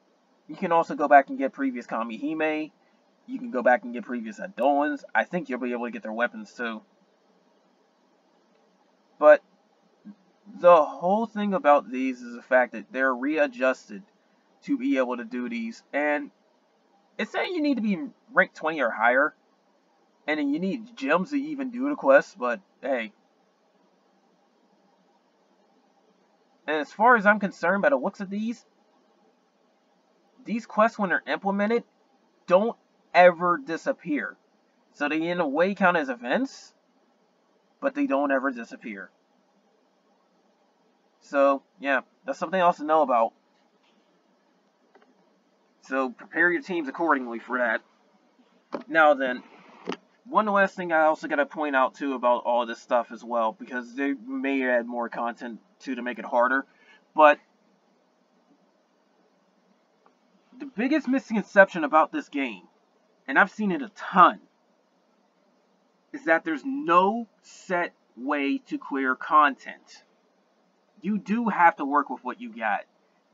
you can also go back and get previous Kamihime. You can go back and get previous Eidolons. I think you'll be able to get their weapons too. But the whole thing about these is the fact that they're readjusted to be able to do these. And it's saying you need to be ranked 20 or higher. And then you need gems to even do the quest, but hey. And as far as I'm concerned, by the looks of these quests, when they're implemented, don't ever disappear. So they in a way count as events, but they don't ever disappear. So, yeah, that's something else to know about. So prepare your teams accordingly for that. Now then, one last thing I also got to point out too about all this stuff as well, because they may add more content too to make it harder, but the biggest misconception about this game, and I've seen it a ton, is that there's no set way to clear content. You do have to work with what you got.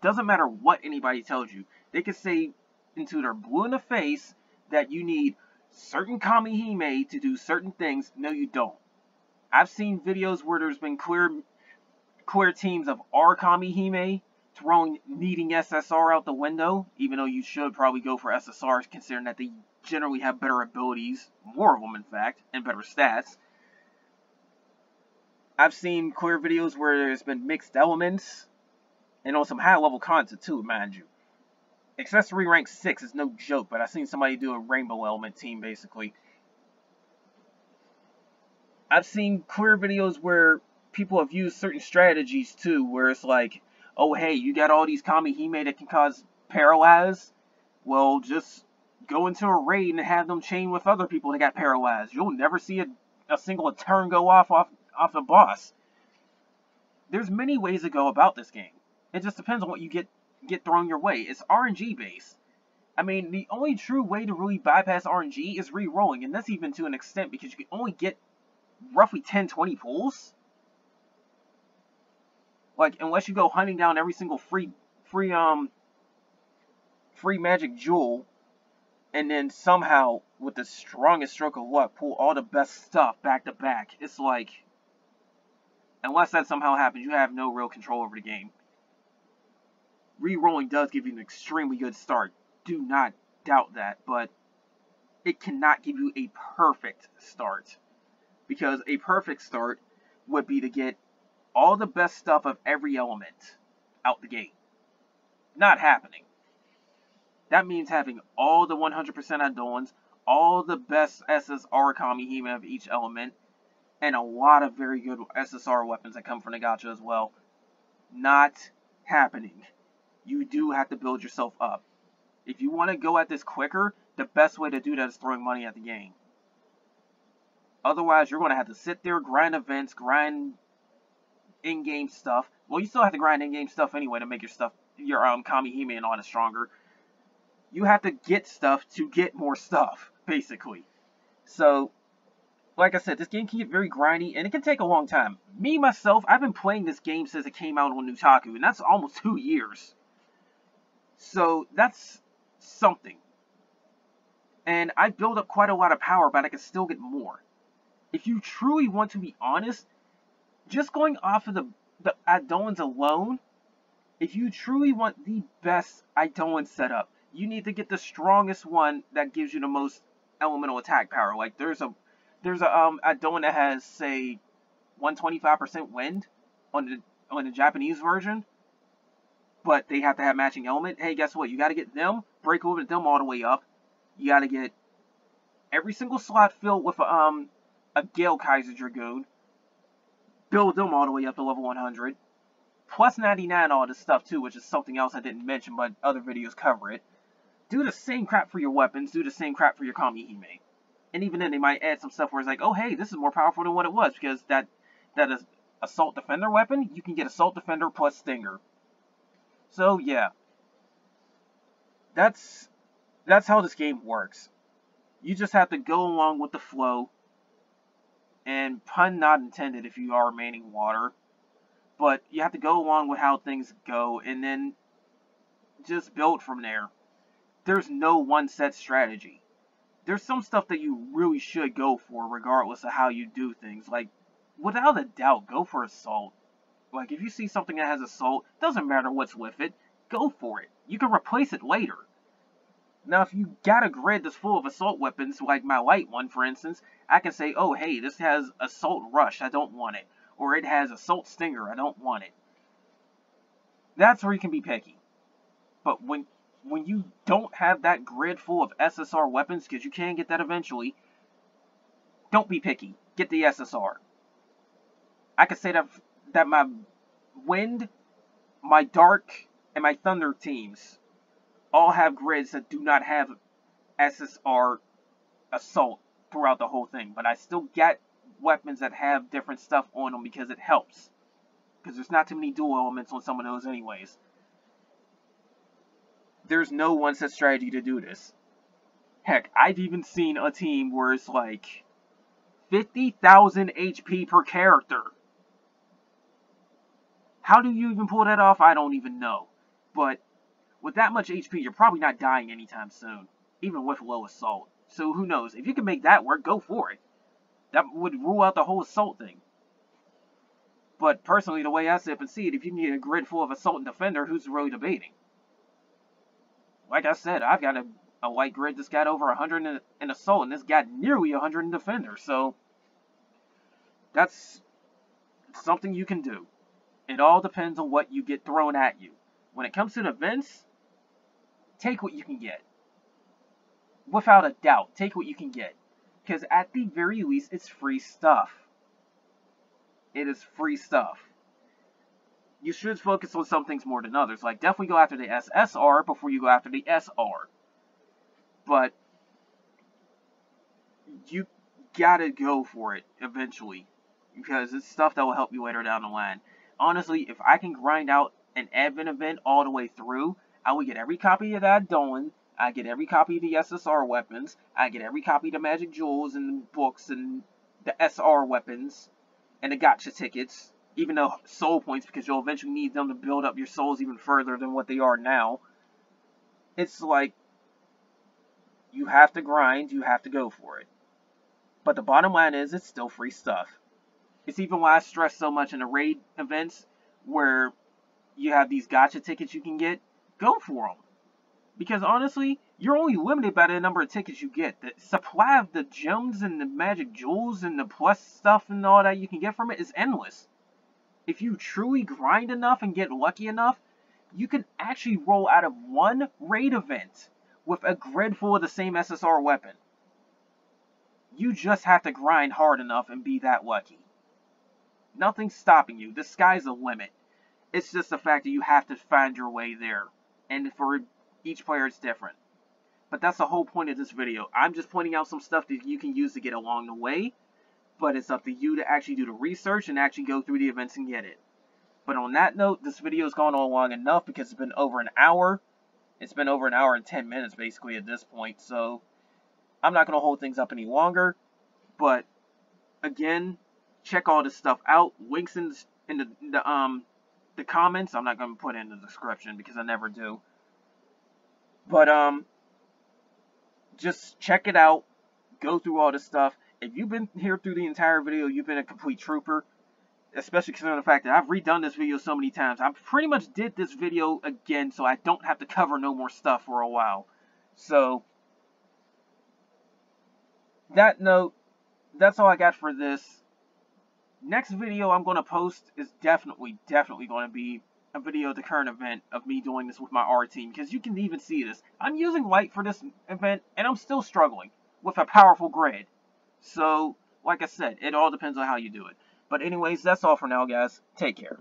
Doesn't matter what anybody tells you. They can say into their blue in the face that you need certain Kamihime to do certain things. No, you don't. I've seen videos where there's been clear teams of our Kamihime needing SSR out the window, even though you should probably go for SSRs considering that they generally have better abilities, more of them in fact, and better stats. I've seen clear videos where there's been mixed elements, and on some high level content too, mind you. Accessory rank 6 is no joke, but I've seen somebody do a rainbow element team basically. I've seen clear videos where people have used certain strategies too, where it's like, oh hey, you got all these Kamihime that can cause paralyze? Well, just go into a raid and have them chain with other people that got paralyzed. You'll never see a single turn go off the boss. There's many ways to go about this game. It just depends on what you get thrown your way. It's RNG based. I mean, the only true way to really bypass RNG is re-rolling, and that's even to an extent because you can only get roughly 10-20 pulls. Like, unless you go hunting down every single free magic jewel, and then somehow, with the strongest stroke of luck, pull all the best stuff back to back. It's like, unless that somehow happens, you have no real control over the game. Rerolling does give you an extremely good start. Do not doubt that, but it cannot give you a perfect start. Because a perfect start would be to get all the best stuff of every element out the gate. Not happening. That means having all the 100% Eidolons, all the best SSR Kamihime of each element, and a lot of very good SSR weapons that come from the gacha as well. Not happening. You do have to build yourself up. If you want to go at this quicker, the best way to do that is throwing money at the game. Otherwise, you're going to have to sit there, grind events, grind in-game stuff. Well, you still have to grind in-game stuff anyway to make your Kamihime and all that stronger. You have to get stuff to get more stuff, basically. So, like I said, this game can get very grindy, and it can take a long time. Me, myself, I've been playing this game since it came out on Nutaku, and that's almost 2 years. So, that's something. And I built up quite a lot of power, but I can still get more. If you truly want to be honest, just going off of the Eidolons alone, if you truly want the best Eidolon setup, you need to get the strongest one that gives you the most elemental attack power. Like there's a Eidolon that has, say, 125% wind on the Japanese version, but they have to have matching element. Hey, guess what? You got to get them, break over them all the way up. You got to get every single slot filled with a Gale Kaiser Dragoon, build them all the way up to level 100, plus 99 all this stuff too, which is something else I didn't mention, but other videos cover it. Do the same crap for your weapons, do the same crap for your Kamihime. And even then, they might add some stuff where it's like, oh hey, this is more powerful than what it was, because that is Assault Defender weapon, you can get Assault Defender plus Stinger. So yeah, that's how this game works. You just have to go along with the flow, and pun not intended if you are remaining water, but you have to go along with how things go, and then just build from there. There's no one set strategy. There's some stuff that you really should go for regardless of how you do things. Like, without a doubt, go for Assault. Like, if you see something that has Assault, doesn't matter what's with it, go for it. You can replace it later. Now, if you got a grid that's full of Assault weapons, like my light one, for instance, I can say, oh, hey, this has Assault Rush, I don't want it. Or it has Assault Stinger, I don't want it. That's where you can be picky. But when you don't have that grid full of SSR weapons, because you can get that eventually, don't be picky. Get the SSR. I can say that my Wind, my Dark, and my Thunder teams all have grids that do not have SSR Assault throughout the whole thing. But I still get weapons that have different stuff on them because it helps. Because there's not too many dual elements on some of those anyways. There's no one set strategy to do this. Heck, I've even seen a team where it's like 50,000 HP per character. How do you even pull that off? I don't even know. But with that much HP, you're probably not dying anytime soon, even with low Assault. So who knows? If you can make that work, go for it. That would rule out the whole Assault thing. But personally, the way I sit up and see it, if you can get a grid full of Assault and Defender, who's really debating? Like I said, I've got a light grid that's got over 100 in Assault, and this got nearly 100 in Defender, so that's something you can do. It all depends on what you get thrown at you. When it comes to the events, take what you can get. Without a doubt, take what you can get. Because at the very least, it's free stuff. It is free stuff. You should focus on some things more than others. Like, definitely go after the SSR before you go after the SR. But you gotta go for it eventually. Because it's stuff that will help you later down the line. Honestly, if I can grind out an Advent event all the way through, I would get every copy of that Eidolon, I get every copy of the SSR weapons, I get every copy of the Magic Jewels and the books and the SR weapons, and the gotcha tickets, even though soul points, because you'll eventually need them to build up your souls even further than what they are now. It's like, you have to grind, you have to go for it. But the bottom line is, it's still free stuff. It's even why I stress so much in the raid events, where you have these gotcha tickets you can get, go for them. Because honestly, you're only limited by the number of tickets you get. The supply of the gems and the magic jewels and the plus stuff and all that you can get from it is endless. If you truly grind enough and get lucky enough, you can actually roll out of one raid event with a grid full of the same SSR weapon. You just have to grind hard enough and be that lucky. Nothing's stopping you. The sky's the limit. It's just the fact that you have to find your way there. And for Each player is different. But that's the whole point of this video. I'm just pointing out some stuff that you can use to get along the way, but it's up to you to actually do the research and actually go through the events and get it. But on that note, this video has gone on long enough because it's been over an hour. It's been over an hour and 10 minutes basically at this point, so I'm not going to hold things up any longer. But again, check all this stuff out. Links in the comments. I'm not going to put it in the description because I never do. But just check it out. Go through all this stuff. If you've been here through the entire video, you've been a complete trooper. Especially considering the fact that I've redone this video so many times. I pretty much did this video again so I don't have to cover no more stuff for a while. So, that note, that's all I got for this. Next video I'm going to post is definitely going to be a video of the current event of me doing this with my R team. Because you can even see this. I'm using light for this event and I'm still struggling with a powerful grid. So, like I said, it all depends on how you do it. But anyways, that's all for now, guys. Take care.